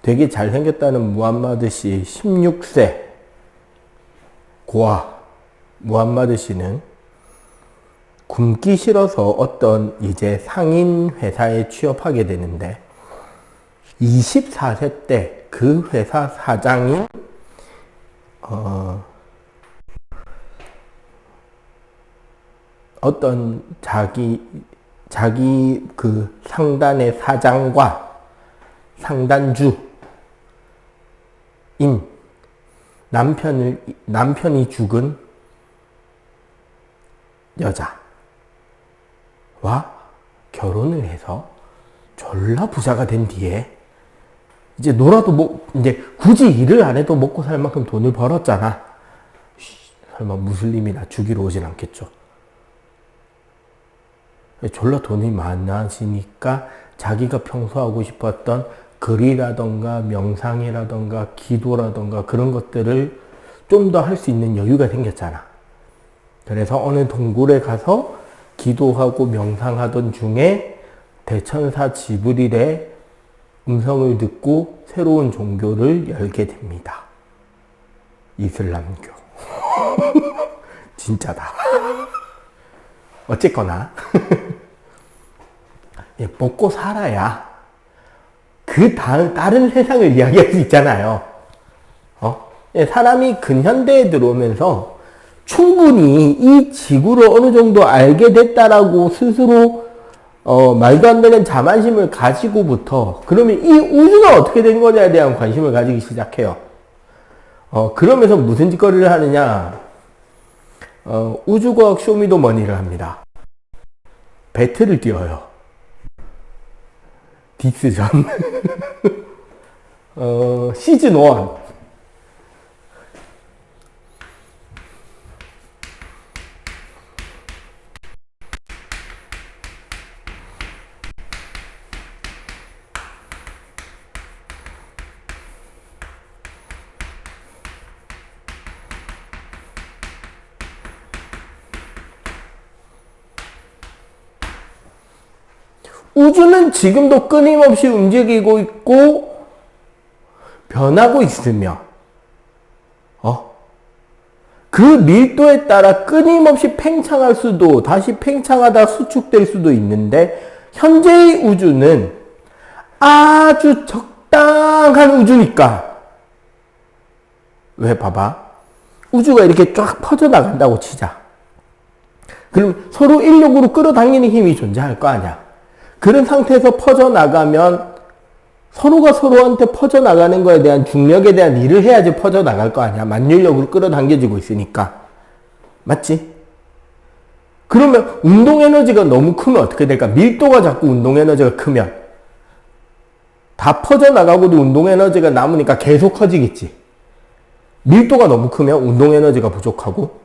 되게 잘생겼다는 무함마드 씨 16세 고아 무함마드 씨는 굶기 싫어서 어떤 이제 상인 회사에 취업하게 되는데 24세 때 그 회사 사장이 어떤 자기 그 상단의 사장과 상단주인 남편이 죽은 여자와 결혼을 해서 졸라 부자가 된 뒤에 이제 이제 굳이 일을 안 해도 먹고 살 만큼 돈을 벌었잖아. 설마 무슬림이나 죽이러 오진 않겠죠. 졸라 돈이 많아지니까 자기가 평소 하고 싶었던 글이라던가 명상이라던가 기도라던가 그런 것들을 좀 더 할 수 있는 여유가 생겼잖아. 그래서 어느 동굴에 가서 기도하고 명상하던 중에 대천사 지브릴의 음성을 듣고 새로운 종교를 열게 됩니다. 이슬람교. 진짜다. 어쨌거나 먹고 살아야 다른 세상을 이야기할 수 있잖아요. 예, 사람이 근현대에 들어오면서 충분히 이 지구를 어느 정도 알게 됐다라고 스스로 말도 안 되는 자만심을 가지고부터 그러면 이 우주가 어떻게 된 거냐에 대한 관심을 가지기 시작해요. 그러면서 무슨 짓거리를 하느냐? 우주과학 쇼미더머니를 합니다. 배틀을 띄워요. 디스전. 시즌 1. 우주는 지금도 끊임없이 움직이고 있고 변하고 있으며 그 밀도에 따라 끊임없이 팽창할 수도 다시 팽창하다 수축될 수도 있는데 현재의 우주는 아주 적당한 우주니까 왜 봐봐 우주가 이렇게 쫙 퍼져나간다고 치자 그럼 서로 인력으로 끌어당기는 힘이 존재할 거 아니야 그런 상태에서 퍼져나가면 서로가 서로한테 퍼져나가는 거에 대한 중력에 대한 일을 해야지 퍼져나갈 거 아니야. 만율력으로 끌어당겨지고 있으니까. 맞지? 그러면 운동에너지가 너무 크면 어떻게 될까? 밀도가 자꾸 운동에너지가 크면 다 퍼져나가고도 운동에너지가 남으니까 계속 커지겠지. 밀도가 너무 크면 운동에너지가 부족하고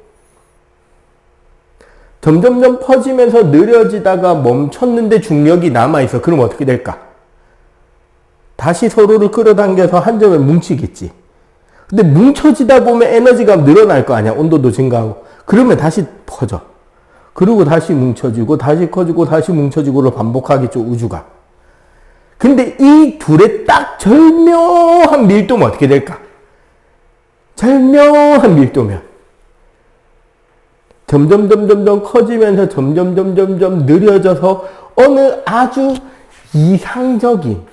점점점 퍼지면서 느려지다가 멈췄는데 중력이 남아있어. 그럼 어떻게 될까? 다시 서로를 끌어당겨서 한 점에 뭉치겠지. 근데 뭉쳐지다 보면 에너지가 늘어날 거 아니야. 온도도 증가하고. 그러면 다시 퍼져. 그리고 다시 뭉쳐지고 다시 커지고 다시 뭉쳐지고를 반복하겠죠. 우주가. 근데 이 둘의 딱 절묘한 밀도면 어떻게 될까? 절묘한 밀도면 점점 커지면서 점점 느려져서 어느 아주 이상적인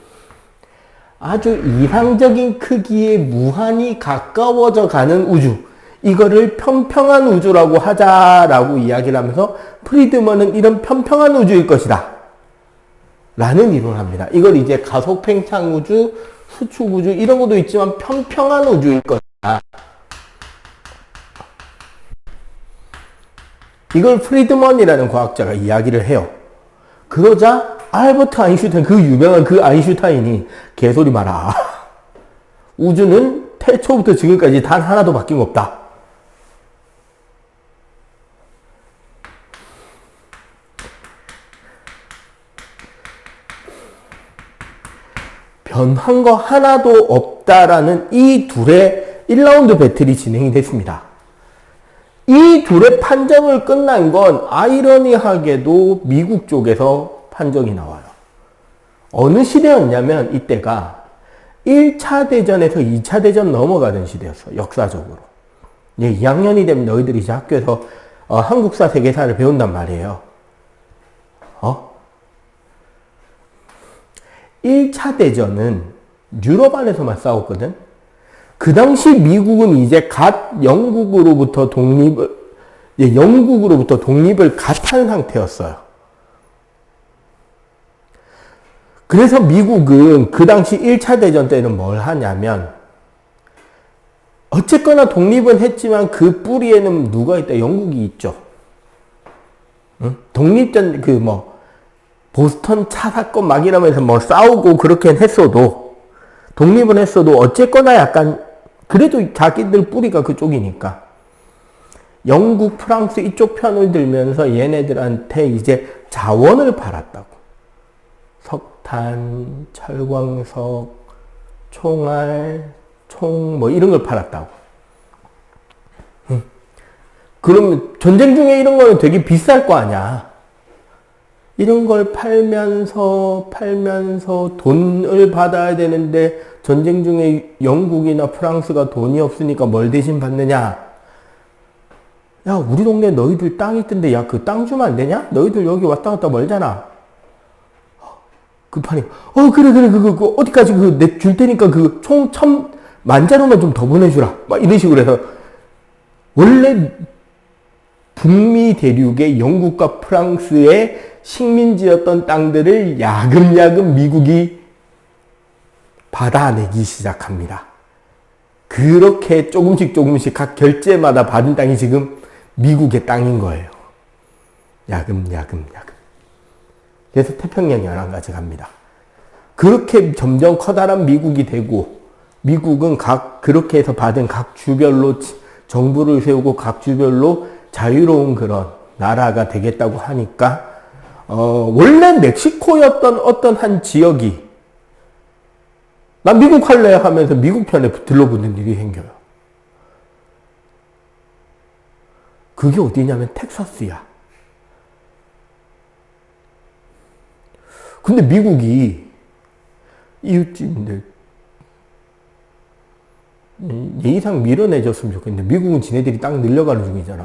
크기에 무한히 가까워져 가는 우주. 이거를 평평한 우주라고 하자라고 이야기를 하면서 프리드먼은 이런 평평한 우주일 것이다. 라는 이론을 합니다. 이걸 이제 가속 팽창 우주, 수축 우주 이런 것도 있지만 평평한 우주일 것이다. 이걸 프리드먼이라는 과학자가 이야기를 해요. 그러자 알버트 아인슈타인, 그 유명한 그 아인슈타인이 개소리 마라. 우주는 태초부터 지금까지 단 하나도 바뀐 거 없다. 변한 거 하나도 없다라는 이 둘의 1라운드 배틀이 진행이 됐습니다. 이 둘의 판정을 끝난 건 아이러니하게도 미국 쪽에서 판정이 나와요. 어느 시대였냐면 이때가 1차 대전에서 2차 대전 넘어가던 시대였어. 역사적으로. 2학년이 되면 너희들이 이제 학교에서 한국사, 세계사를 배운단 말이에요. 1차 대전은 유럽 안에서만 싸웠거든. 그 당시 미국은 이제 영국으로부터 독립을 갓 한 상태였어요. 그래서 미국은 그 당시 1차 대전 때는 뭘 하냐면, 어쨌거나 독립은 했지만 그 뿌리에는 누가 있다? 영국이 있죠. 응? 독립전, 보스턴 차 사건 막 이러면서 싸우고 그렇게 했어도, 독립은 했어도 어쨌거나 약간 그래도 자기들 뿌리가 그쪽이니까 영국, 프랑스 이쪽 편을 들면서 얘네들한테 이제 자원을 팔았다고. 석탄, 철광석, 총알, 총 이런 걸 팔았다고. 그러면 전쟁 중에 이런 거는 되게 비쌀 거 아니야. 이런 걸 팔면서 돈을 받아야 되는데 전쟁 중에 영국이나 프랑스가 돈이 없으니까 뭘 대신 받느냐? 야, 우리 동네 너희들 땅 있던데 야, 그 땅 주면 안 되냐? 너희들 여기 왔다 갔다 멀잖아. 급하니까 그래 그거 어디까지 내 줄 테니까 그 총 만자로만 좀 더 보내주라. 막 이런 식으로 해서 원래 북미 대륙의 영국과 프랑스의 식민지였던 땅들을 야금야금 미국이 받아내기 시작합니다. 그렇게 조금씩 각 결제마다 받은 땅이 지금 미국의 땅인 거예요. 야금. 그래서 태평양 연안까지 갑니다. 그렇게 점점 커다란 미국이 되고, 미국은 그렇게 해서 받은 각 주별로 정부를 세우고 각 주별로 자유로운 그런 나라가 되겠다고 하니까, 원래 멕시코였던 어떤 한 지역이 난 미국 할래 하면서 미국 편에 들러붙는 일이 생겨요. 그게 어디냐면 텍사스야. 근데 미국이 이웃집인데 예의상 밀어내줬으면 좋겠는데 미국은 지네들이 땅 늘려가는 중이잖아.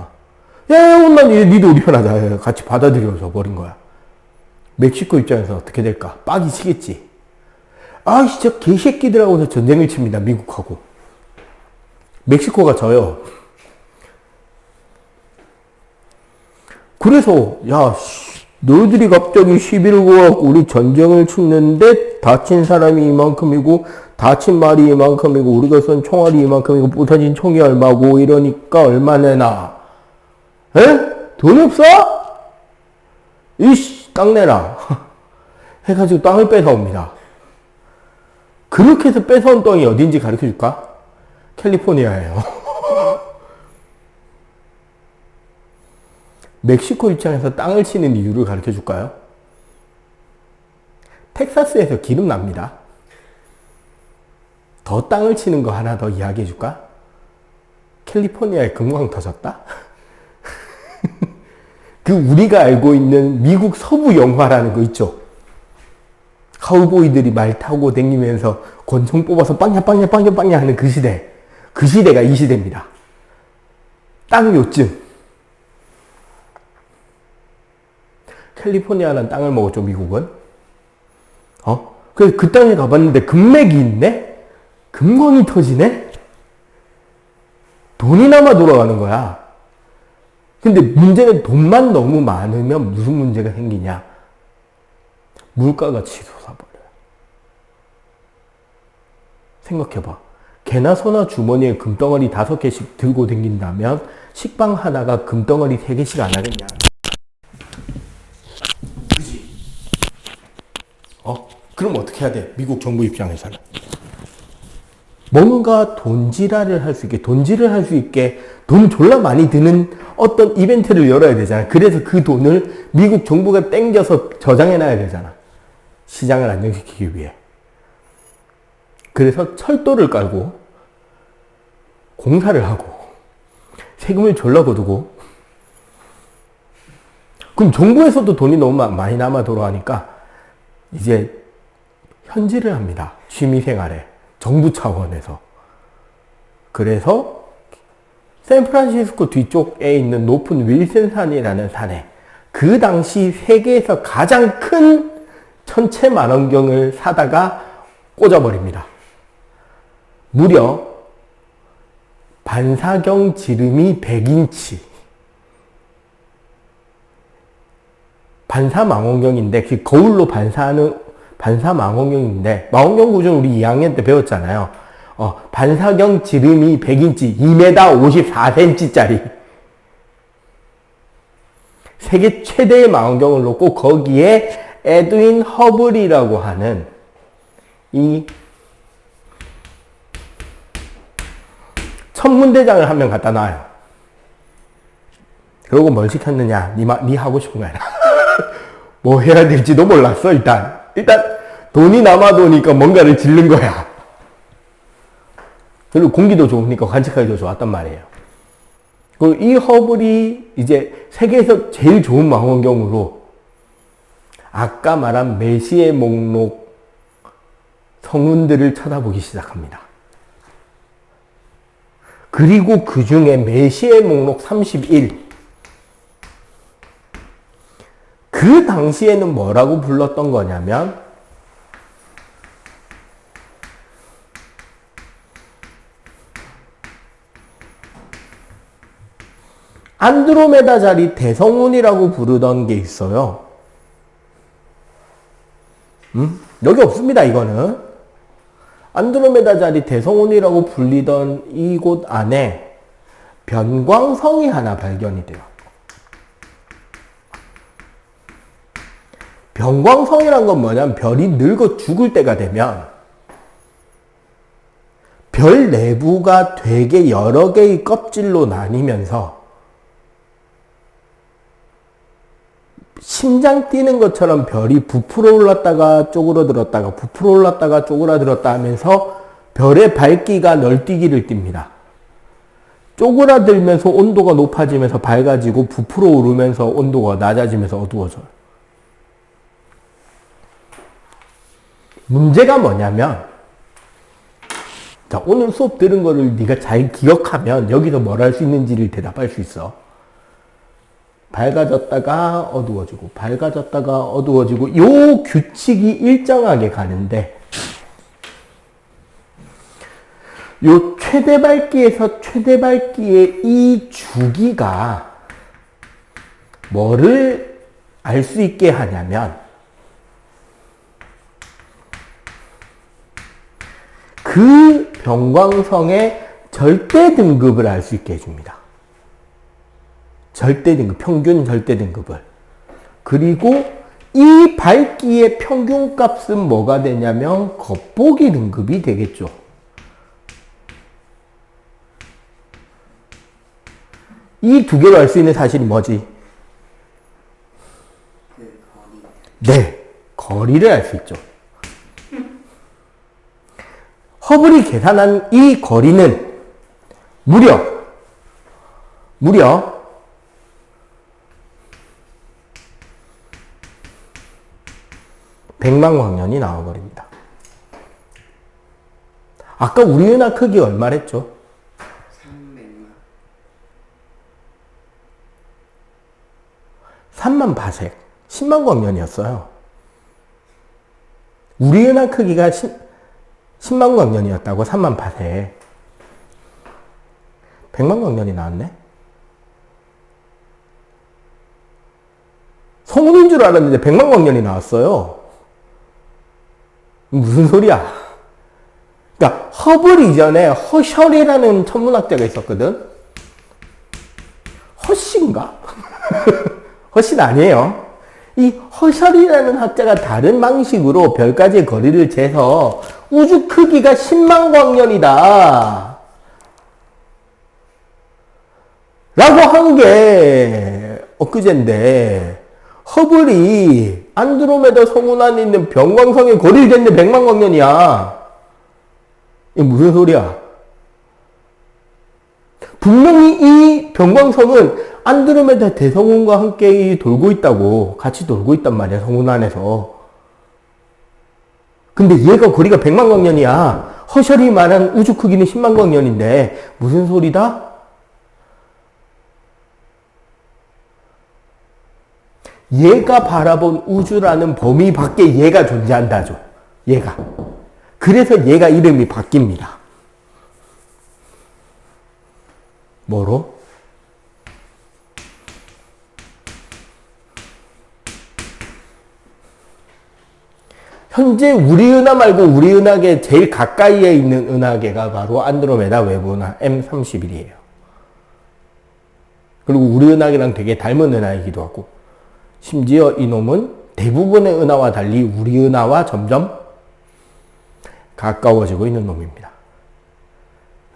야, 난 니도 우리 편하자. 같이 받아들여서 버린 거야. 멕시코 입장에서 어떻게 될까? 빡이 치겠지. 아, 진짜 개새끼들하고서 전쟁을 칩니다. 미국하고. 멕시코가 져요. 그래서 야, 너희들이 갑자기 시비를 걸어갖고 우리 전쟁을 치는데 다친 사람이 이만큼이고 다친 말이 이만큼이고 우리가 쏜 총알이 이만큼이고 부서진 총이 얼마고 이러니까 얼마 내나? 에? 돈 없어? 이씨, 땅 내라. 해가지고 땅을 뺏어옵니다. 그렇게 해서 뺏어온 땅이 어딘지 가르쳐 줄까? 캘리포니아예요. 멕시코 입장에서 땅을 치는 이유를 가르쳐 줄까요? 텍사스에서 기름 납니다. 더 땅을 치는 거 하나 더 이야기해 줄까? 캘리포니아에 금광 터졌다? 그 우리가 알고 있는 미국 서부 영화라는 거 있죠? 카우보이들이 말 타고 다니면서 권총 뽑아서 빵야 하는 그 시대. 그 시대가 이 시대입니다. 땅 요쯤. 캘리포니아라는 땅을 먹었죠, 미국은. 그래서 그 땅에 가봤는데 금맥이 있네? 금광이 터지네? 돈이 남아 돌아가는 거야. 근데 문제는 돈만 너무 많으면 무슨 문제가 생기냐? 물가가 치솟아버려요. 생각해봐. 개나 소나 주머니에 금덩어리 5개씩 들고 다닌다면 식빵 하나가 금덩어리 3개씩 안 하겠냐? 그지? 그럼 어떻게 해야 돼? 미국 정부 입장에서는. 뭔가 돈질을 할 수 있게 돈 졸라 많이 드는 어떤 이벤트를 열어야 되잖아. 그래서 그 돈을 미국 정부가 땡겨서 저장해놔야 되잖아. 시장을 안정시키기 위해. 그래서 철도를 깔고 공사를 하고 세금을 졸라 거두고 그럼 정부에서도 돈이 너무 많이 남아 돌아가니까 이제 현질을 합니다. 취미생활에. 정부 차원에서. 그래서 샌프란시스코 뒤쪽에 있는 높은 윌슨산이라는 산에 그 당시 세계에서 가장 큰 천체 만원경을 사다가 꽂아버립니다. 무려 반사경 지름이 100인치. 반사망원경인데 그 거울로 반사하는 반사망원경인데 망원경 구조는 우리 2학년 때 배웠잖아요. 반사경 지름이 100인치, 2m 54cm짜리 세계 최대의 망원경을 놓고 거기에 에드윈 허블이라고 하는 이 천문대장을 한 명 갖다 놔요. 그러고 뭘 시켰느냐? 니 하고 싶은 거 해라. 뭐 해야 될지도 몰랐어. 일단 돈이 남아도니까 뭔가를 짓는 거야. 그리고 공기도 좋으니까 관측하기도 좋았단 말이에요. 그리고 이 허블이 이제 세계에서 제일 좋은 망원경으로 아까 말한 메시의 목록 성운들을 쳐다보기 시작합니다. 그리고 그 중에 메시의 목록 31. 그 당시에는 뭐라고 불렀던 거냐면 안드로메다 자리 대성운이라고 부르던 게 있어요. 여기 없습니다, 이거는. 안드로메다 자리 대성운이라고 불리던 이곳 안에 변광성이 하나 발견이 돼요. 변광성이란 건 뭐냐면 별이 늙어 죽을 때가 되면 별 내부가 되게 여러 개의 껍질로 나뉘면서 심장 뛰는 것처럼 별이 부풀어 올랐다가 쪼그라들었다가 부풀어 올랐다가 쪼그라들었다 하면서 별의 밝기가 널뛰기를 띱니다. 쪼그라들면서 온도가 높아지면서 밝아지고 부풀어 오르면서 온도가 낮아지면서 어두워져요. 문제가 뭐냐면, 자, 오늘 수업 들은 거를 네가 잘 기억하면 여기서 뭘 할 수 있는지를 대답할 수 있어. 밝아졌다가 어두워지고 밝아졌다가 어두워지고 요 규칙이 일정하게 가는데 요 최대 밝기에서 최대 밝기의 이 주기가 뭐를 알 수 있게 하냐면 그 변광성의 절대 등급을 알 수 있게 해줍니다. 절대 등급, 평균 절대 등급을. 그리고 이 밝기의 평균 값은 뭐가 되냐면 겉보기 등급이 되겠죠. 이 두 개로 알 수 있는 사실이 뭐지? 그 거리. 네, 거리를 알 수 있죠. 허블이 계산한 이 거리는 무려 100만 광년이 나와버립니다. 아까 우리 은하 크기 얼마랬죠? 300만. 3만 파색, 10만 광년이었어요. 우리 은하 크기가 10만 광년이었다고 3만 파색. 100만 광년이 나왔네? 성운인 줄 알았는데 100만 광년이 나왔어요. 무슨 소리야? 그러니까 허블 이전에 허셜이라는 천문학자가 있었거든? 허씨인가? 허씨는 아니에요. 이 허셜이라는 학자가 다른 방식으로 별까지의 거리를 재서 우주 크기가 10만 광년이다 라고 한 게 엊그제인데 허블이 안드로메다 성운 안에 있는 변광성의 거리를 쟀는데 100만 광년이야. 이게 무슨 소리야? 분명히 이 변광성은 안드로메다 대성운과 함께 돌고 있다고, 같이 돌고 있단 말이야, 성운 안에서. 근데 얘가 거리가 100만 광년이야. 허셜이 말한 우주 크기는 10만 광년인데 무슨 소리다? 얘가 바라본 우주라는 범위 밖에 얘가 존재한다죠. 얘가. 그래서 얘가 이름이 바뀝니다. 뭐로? 현재 우리 은하 말고 우리 은하계 제일 가까이에 있는 은하계가 바로 안드로메다 외부 은하 M31이에요. 그리고 우리 은하계랑 되게 닮은 은하이기도 하고, 심지어 이놈은 대부분의 은하와 달리 우리 은하와 점점 가까워지고 있는 놈입니다.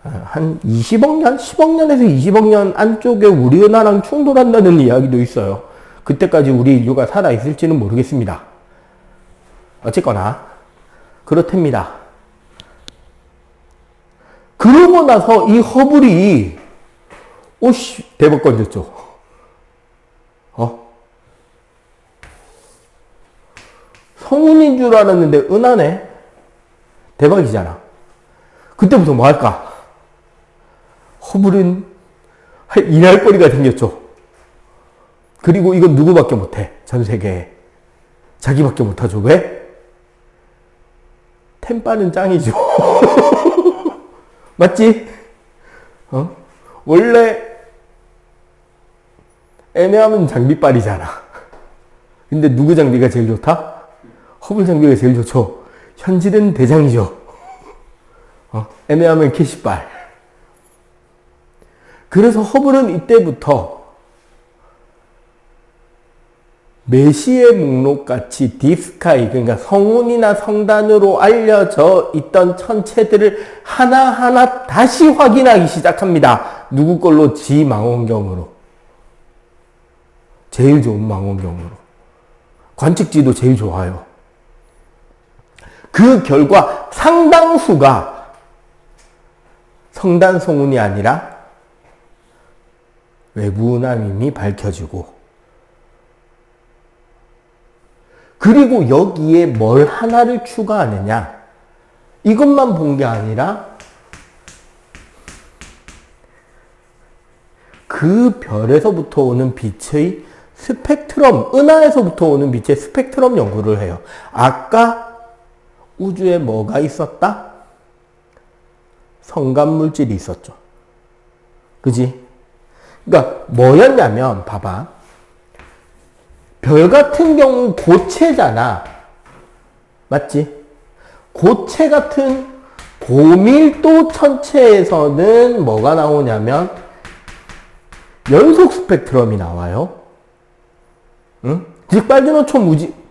한 20억 년? 10억 년에서 20억 년 안쪽에 우리 은하랑 충돌한다는 이야기도 있어요. 그때까지 우리 인류가 살아있을지는 모르겠습니다. 어쨌거나 그렇답니다. 그러고 나서 이 허블이 오씨 대박 건졌죠. 성운인 줄 알았는데 은하네. 대박이잖아. 그때부터 뭐 할까? 허블은 일할 거리가 생겼죠. 그리고 이건 누구밖에 못해. 전 세계에. 자기밖에 못하죠. 왜? 템빠는 짱이죠. 맞지? 원래 애매하면 장비빨이잖아. 근데 누구 장비가 제일 좋다? 허블 장비가 제일 좋죠. 현질은 대장이죠. 애매하면 캐시빨. 그래서 허블은 이때부터 메시의 목록같이 딥스카이, 그러니까 성운이나 성단으로 알려져 있던 천체들을 하나하나 다시 확인하기 시작합니다. 누구 걸로? 지 망원경으로. 제일 좋은 망원경으로. 관측지도 제일 좋아요. 그 결과 상당수가 성단 성운이 아니라 외부 운함임이 밝혀지고, 그리고 여기에 뭘 하나를 추가하느냐, 이것만 본 게 아니라 그 별에서부터 오는 빛의 스펙트럼, 은하에서부터 오는 빛의 스펙트럼 연구를 해요. 아까 우주에 뭐가 있었다? 성간물질이 있었죠. 그지? 그러니까 뭐였냐면, 봐봐. 별 같은 경우 고체잖아. 맞지? 고체 같은 고밀도 천체에서는 뭐가 나오냐면 연속 스펙트럼이 나와요. 응? 즉 빨주노초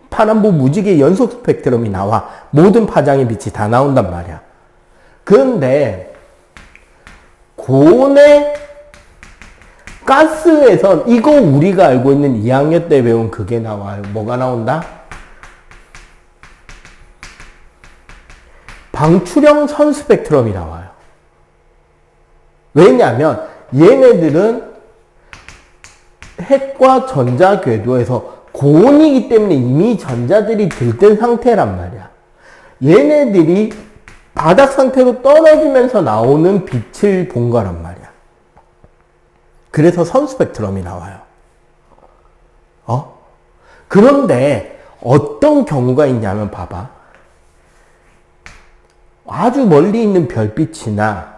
파란보 무지개 연속 스펙트럼이 나와. 모든 파장의 빛이 다 나온단 말이야. 그런데 고온의 가스에선 이거 우리가 알고 있는 2학년 때 배운 그게 나와요. 뭐가 나온다? 방출형 선 스펙트럼이 나와요. 왜냐하면 얘네들은 핵과 전자 궤도에서 고온이기 때문에 이미 전자들이 들뜬 상태란 말이야. 얘네들이 바닥 상태로 떨어지면서 나오는 빛을 본 거란 말이야. 그래서 선 스펙트럼이 나와요. 그런데 어떤 경우가 있냐면 봐봐. 아주 멀리 있는 별빛이나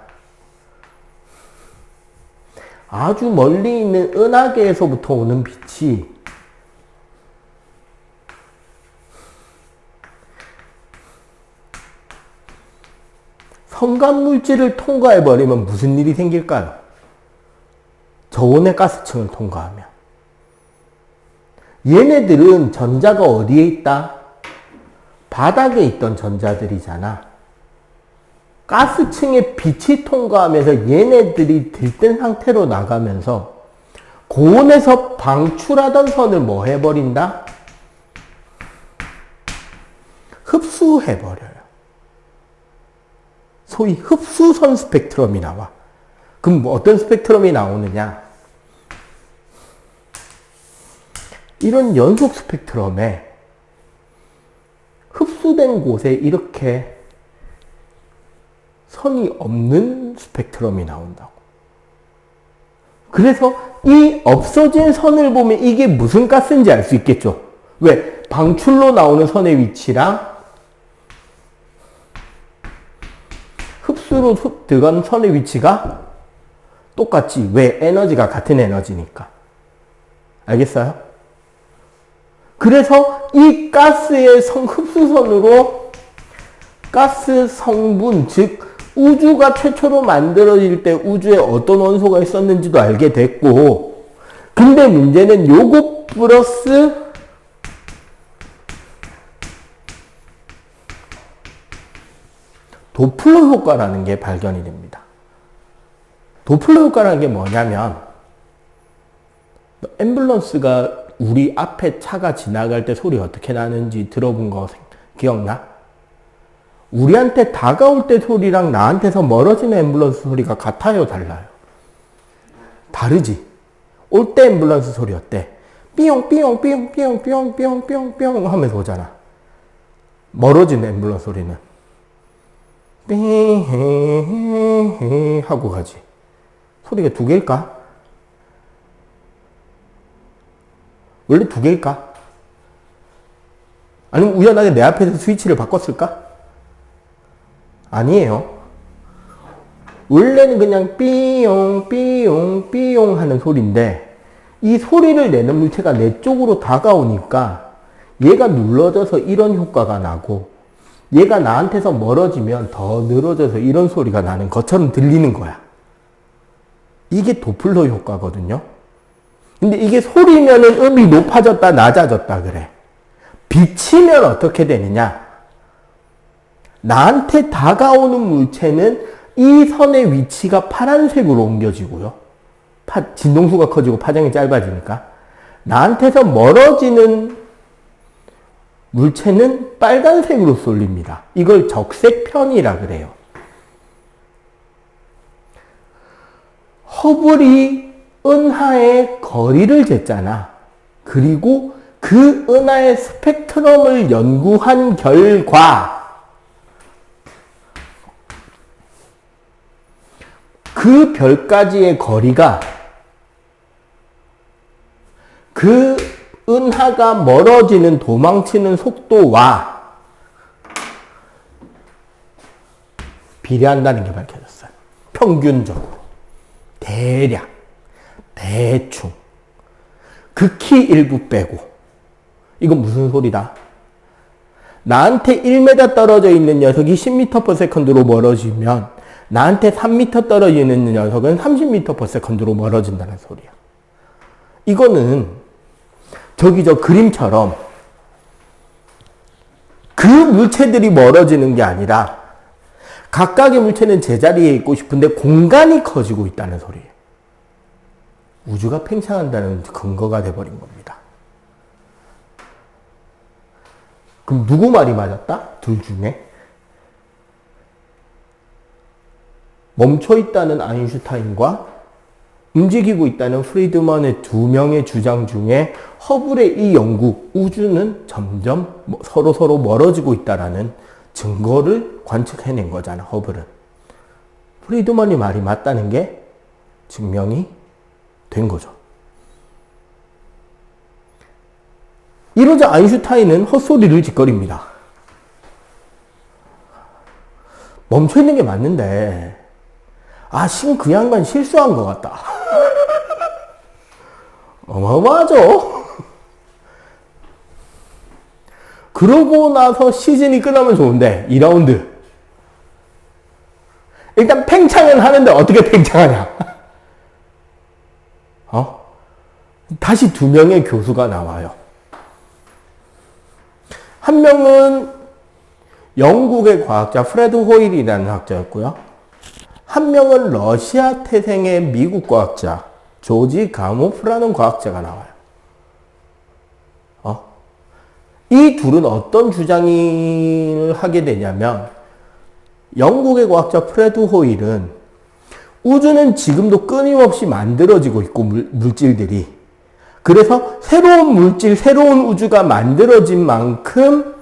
아주 멀리 있는 은하계에서부터 오는 빛이 성간물질을 통과해버리면 무슨 일이 생길까요? 저온의 가스층을 통과하면. 얘네들은 전자가 어디에 있다? 바닥에 있던 전자들이잖아. 가스층에 빛이 통과하면서 얘네들이 들뜬 상태로 나가면서 고온에서 방출하던 선을 뭐 해버린다? 흡수해버려요. 소위 흡수선 스펙트럼이 나와. 그럼 뭐 어떤 스펙트럼이 나오느냐? 이런 연속 스펙트럼에 흡수된 곳에 이렇게 선이 없는 스펙트럼이 나온다고. 그래서 이 없어진 선을 보면 이게 무슨 가스인지 알 수 있겠죠. 왜? 방출로 나오는 선의 위치랑 흡수로 들어간 선의 위치가 똑같지. 왜? 에너지가 같은 에너지니까. 알겠어요? 그래서 이 가스의 흡수선으로 가스 성분, 즉 우주가 최초로 만들어질 때 우주에 어떤 원소가 있었는지도 알게 됐고, 근데 문제는 요거 플러스 도플러 효과라는 게 발견이 됩니다. 도플러 효과라는 게 뭐냐면, 앰뷸런스가 우리 앞에 차가 지나갈 때 소리 어떻게 나는지 들어본 거 기억나? 우리한테 다가올 때 소리랑 나한테서 멀어지는 앰뷸런스 소리가 같아요, 달라요? 다르지? 올 때 앰뷸런스 소리 어때? 삐용 삐용 삐용 삐용 삐용 삐용 삐용 삐용 하면서 오잖아. 멀어지는 앰뷸런스 소리는 삐 하고 가지. 소리가 두 개일까? 원래 두 개일까? 아니면 우연하게 내 앞에서 스위치를 바꿨을까? 아니에요. 원래는 그냥 삐용 삐용 삐용 하는 소리인데 이 소리를 내는 물체가 내 쪽으로 다가오니까 얘가 눌러져서 이런 효과가 나고, 얘가 나한테서 멀어지면 더 늘어져서 이런 소리가 나는 것처럼 들리는 거야. 이게 도플러 효과거든요. 근데 이게 소리면은 음이 높아졌다 낮아졌다 그래. 비치면 어떻게 되느냐? 나한테 다가오는 물체는 이 선의 위치가 파란색으로 옮겨지고요. 진동수가 커지고 파장이 짧아지니까. 나한테서 멀어지는 물체는 빨간색으로 쏠립니다. 이걸 적색편이라 그래요. 허블이 은하의 거리를 쟀잖아. 그리고 그 은하의 스펙트럼을 연구한 결과 그 별까지의 거리가 그 은하가 멀어지는 도망치는 속도와 비례한다는 게 밝혀졌어요. 평균적으로. 대략. 대충. 극히 일부 빼고. 이건 무슨 소리다? 나한테 1m 떨어져 있는 녀석이 10m/s로 멀어지면 나한테 3m 떨어져 있는 녀석은 30m/s로 멀어진다는 소리야. 이거는 저기 저 그림처럼 그 물체들이 멀어지는 게 아니라 각각의 물체는 제자리에 있고 싶은데 공간이 커지고 있다는 소리예요. 우주가 팽창한다는 근거가 돼버린 겁니다. 그럼 누구 말이 맞았다? 둘 중에. 멈춰있다는 아인슈타인과 움직이고 있다는 프리드먼의 두 명의 주장 중에 허블의 이 연구, 우주는 점점 서로 멀어지고 있다라는 증거를 관측해낸 거잖아, 허블은. 프리드먼이 말이 맞다는 게 증명이 된 거죠. 이러자 아인슈타인은 헛소리를 짓거립니다. 멈춰있는 게 맞는데 그 양반 실수한 것 같다. 어마어마하죠? 그러고 나서 시즌이 끝나면 좋은데 2라운드 일단 팽창은 하는데 어떻게 팽창하냐? 다시 두 명의 교수가 나와요. 한 명은 영국의 과학자 프레드 호일이라는 학자였고요. 한 명은 러시아 태생의 미국 과학자 조지 가모프라는 과학자가 나와요. 이 둘은 어떤 주장을 하게 되냐면, 영국의 과학자 프레드 호일은 우주는 지금도 끊임없이 만들어지고 있고 물질들이, 그래서 새로운 물질, 새로운 우주가 만들어진 만큼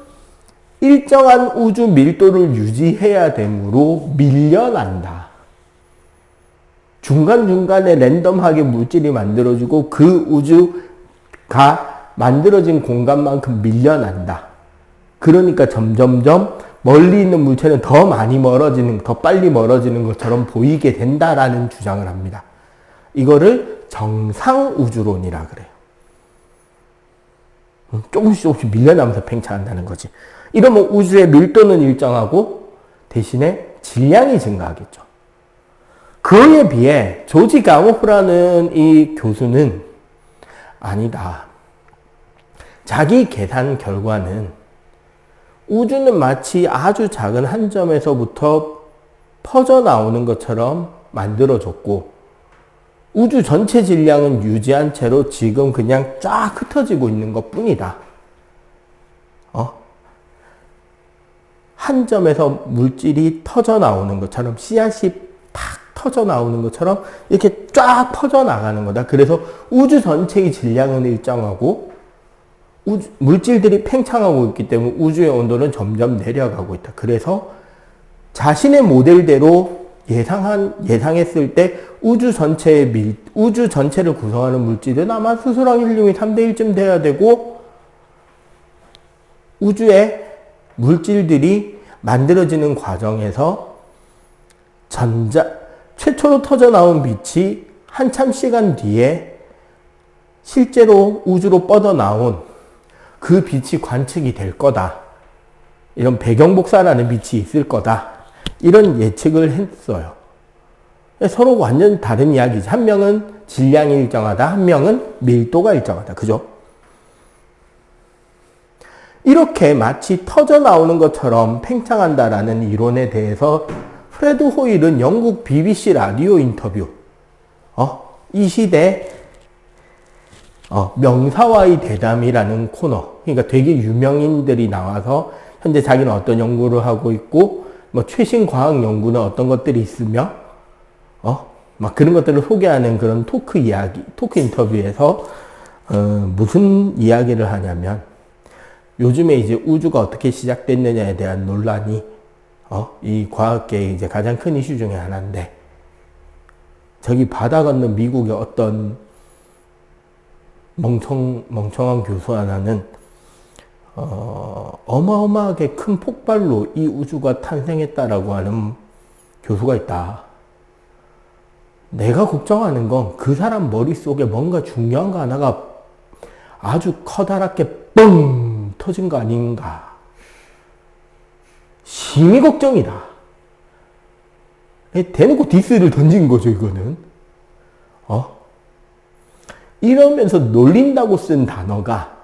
일정한 우주 밀도를 유지해야 되므로 밀려난다. 중간중간에 랜덤하게 물질이 만들어지고 그 우주가 만들어진 공간만큼 밀려난다. 그러니까 점점점 멀리 있는 물체는 더 많이 멀어지는, 더 빨리 멀어지는 것처럼 보이게 된다라는 주장을 합니다. 이거를 정상우주론이라 그래요. 조금씩 밀려나면서 팽창한다는 거지. 이러면 우주의 밀도는 일정하고 대신에 질량이 증가하겠죠. 그에 비해 조지 가모프라는 이 교수는 아니다. 자기 계산 결과는 우주는 마치 아주 작은 한 점에서부터 퍼져나오는 것처럼 만들어졌고, 우주 전체 질량은 유지한 채로 지금 그냥 쫙 흩어지고 있는 것 뿐이다. 한 점에서 물질이 터져 나오는 것처럼, 씨앗이 팍 터져 나오는 것처럼 이렇게 쫙 퍼져 나가는 거다. 그래서 우주 전체의 질량은 일정하고 물질들이 팽창하고 있기 때문에 우주의 온도는 점점 내려가고 있다. 그래서 자신의 모델대로 예상했을 때 우주 전체를 구성하는 물질은 아마 수소랑 헬륨이 3대 1쯤 돼야 되고, 우주의 물질들이 만들어지는 과정에서 최초로 터져 나온 빛이 한참 시간 뒤에 실제로 우주로 뻗어나온 그 빛이 관측이 될 거다. 이런 배경복사라는 빛이 있을 거다. 이런 예측을 했어요. 서로 완전 다른 이야기지. 한 명은 질량이 일정하다. 한 명은 밀도가 일정하다. 그죠? 이렇게 마치 터져 나오는 것처럼 팽창한다라는 이론에 대해서 프레드 호일은 영국 BBC 라디오 인터뷰, 이 시대 명사와의 대담이라는 코너, 그러니까 되게 유명인들이 나와서 현재 자기는 어떤 연구를 하고 있고, 뭐 최신 과학 연구는 어떤 것들이 있으며, 막 그런 것들을 소개하는 그런 토크 인터뷰에서 무슨 이야기를 하냐면, 요즘에 이제 우주가 어떻게 시작됐느냐에 대한 논란이 이 과학계의 이제 가장 큰 이슈 중에 하나인데, 저기 바다 건너 미국의 어떤 멍청한 교수 하나는 어마어마하게 큰 폭발로 이 우주가 탄생했다라고 하는 교수가 있다. 내가 걱정하는 건 그 사람 머릿속에 뭔가 중요한 거 하나가 아주 커다랗게 뻥 터진 거 아닌가. 심히 걱정이다. 대놓고 디스를 던진 거죠, 이거는. 이러면서 놀린다고 쓴 단어가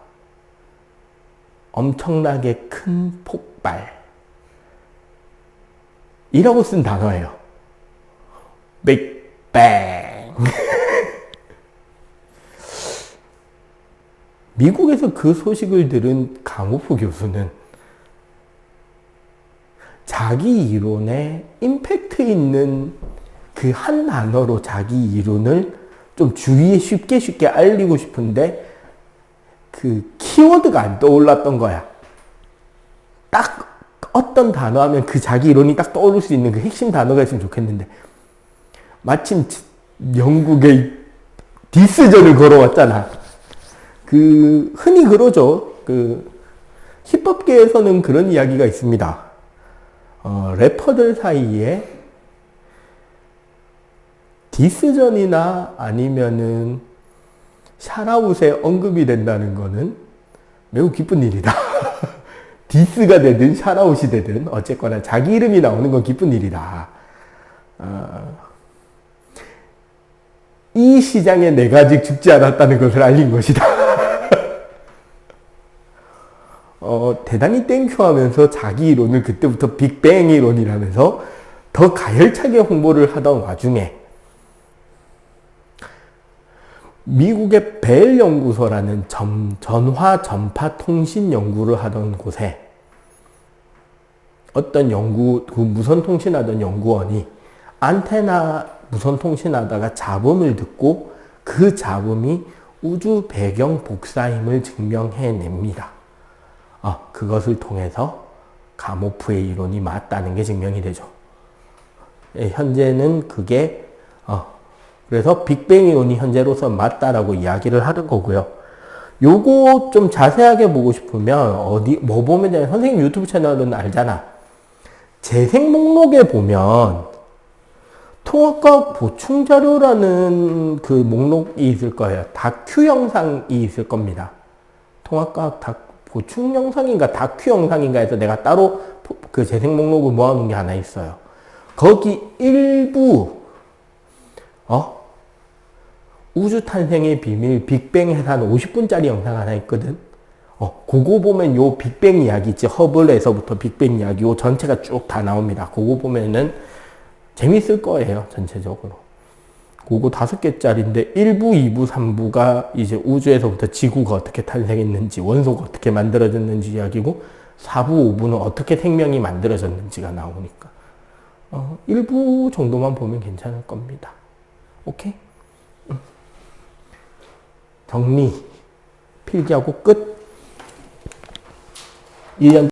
엄청나게 큰 폭발. 이라고 쓴 단어예요. 빅뱅. 미국에서 그 소식을 들은 강호프 교수는 자기 이론에 임팩트 있는 그 한 단어로 자기 이론을 좀 주위에 쉽게 알리고 싶은데 그 키워드가 안 떠올랐던 거야. 딱 어떤 단어 하면 그 자기 이론이 딱 떠오를 수 있는 그 핵심 단어가 있으면 좋겠는데, 마침 영국의 디스전을 걸어왔잖아. 흔히 그러죠. 힙합계에서는 그런 이야기가 있습니다. 래퍼들 사이에 디스전이나 아니면은 샤라웃에 언급이 된다는 거는 매우 기쁜 일이다. 디스가 되든 샤라웃이 되든 어쨌거나 자기 이름이 나오는 건 기쁜 일이다. 이 시장에 내가 아직 죽지 않았다는 것을 알린 것이다. 대단히 땡큐 하면서 자기 이론을 그때부터 빅뱅 이론이라면서 더 가열차게 홍보를 하던 와중에 미국의 벨 연구소라는 전화 전파 통신 연구를 하던 곳에 어떤 무선 통신하던 연구원이 안테나 무선 통신하다가 잡음을 듣고 그 잡음이 우주 배경 복사임을 증명해냅니다. 그것을 통해서 가모프의 이론이 맞다는 게 증명이 되죠. 현재는 그게 그래서 빅뱅 이론이 현재로서 맞다라고 이야기를 하는 거고요. 요거 좀 자세하게 보고 싶으면 뭐 보면 되냐? 선생님 유튜브 채널은 알잖아. 재생 목록에 보면 통합과학 보충 자료라는 그 목록이 있을 거예요. 다큐 영상이 있을 겁니다. 통합과학 보충 영상인가 다큐 영상인가 해서 내가 따로 그 재생 목록을 모아놓은 게 하나 있어요. 거기 일부 우주 탄생의 비밀 빅뱅 해산 50분짜리 영상 하나 있거든. 그거 보면 요 빅뱅 이야기 있지. 허블에서부터 빅뱅 이야기 요 전체가 쭉 다 나옵니다. 그거 보면은 재밌을 거예요. 전체적으로. 그거 5개짜리인데 1부, 2부, 3부가 이제 우주에서부터 지구가 어떻게 탄생했는지, 원소가 어떻게 만들어졌는지 이야기고, 4부, 5부는 어떻게 생명이 만들어졌는지가 나오니까 1부 정도만 보면 괜찮을 겁니다. 오케이? 정리 필기하고 끝. 1년 동안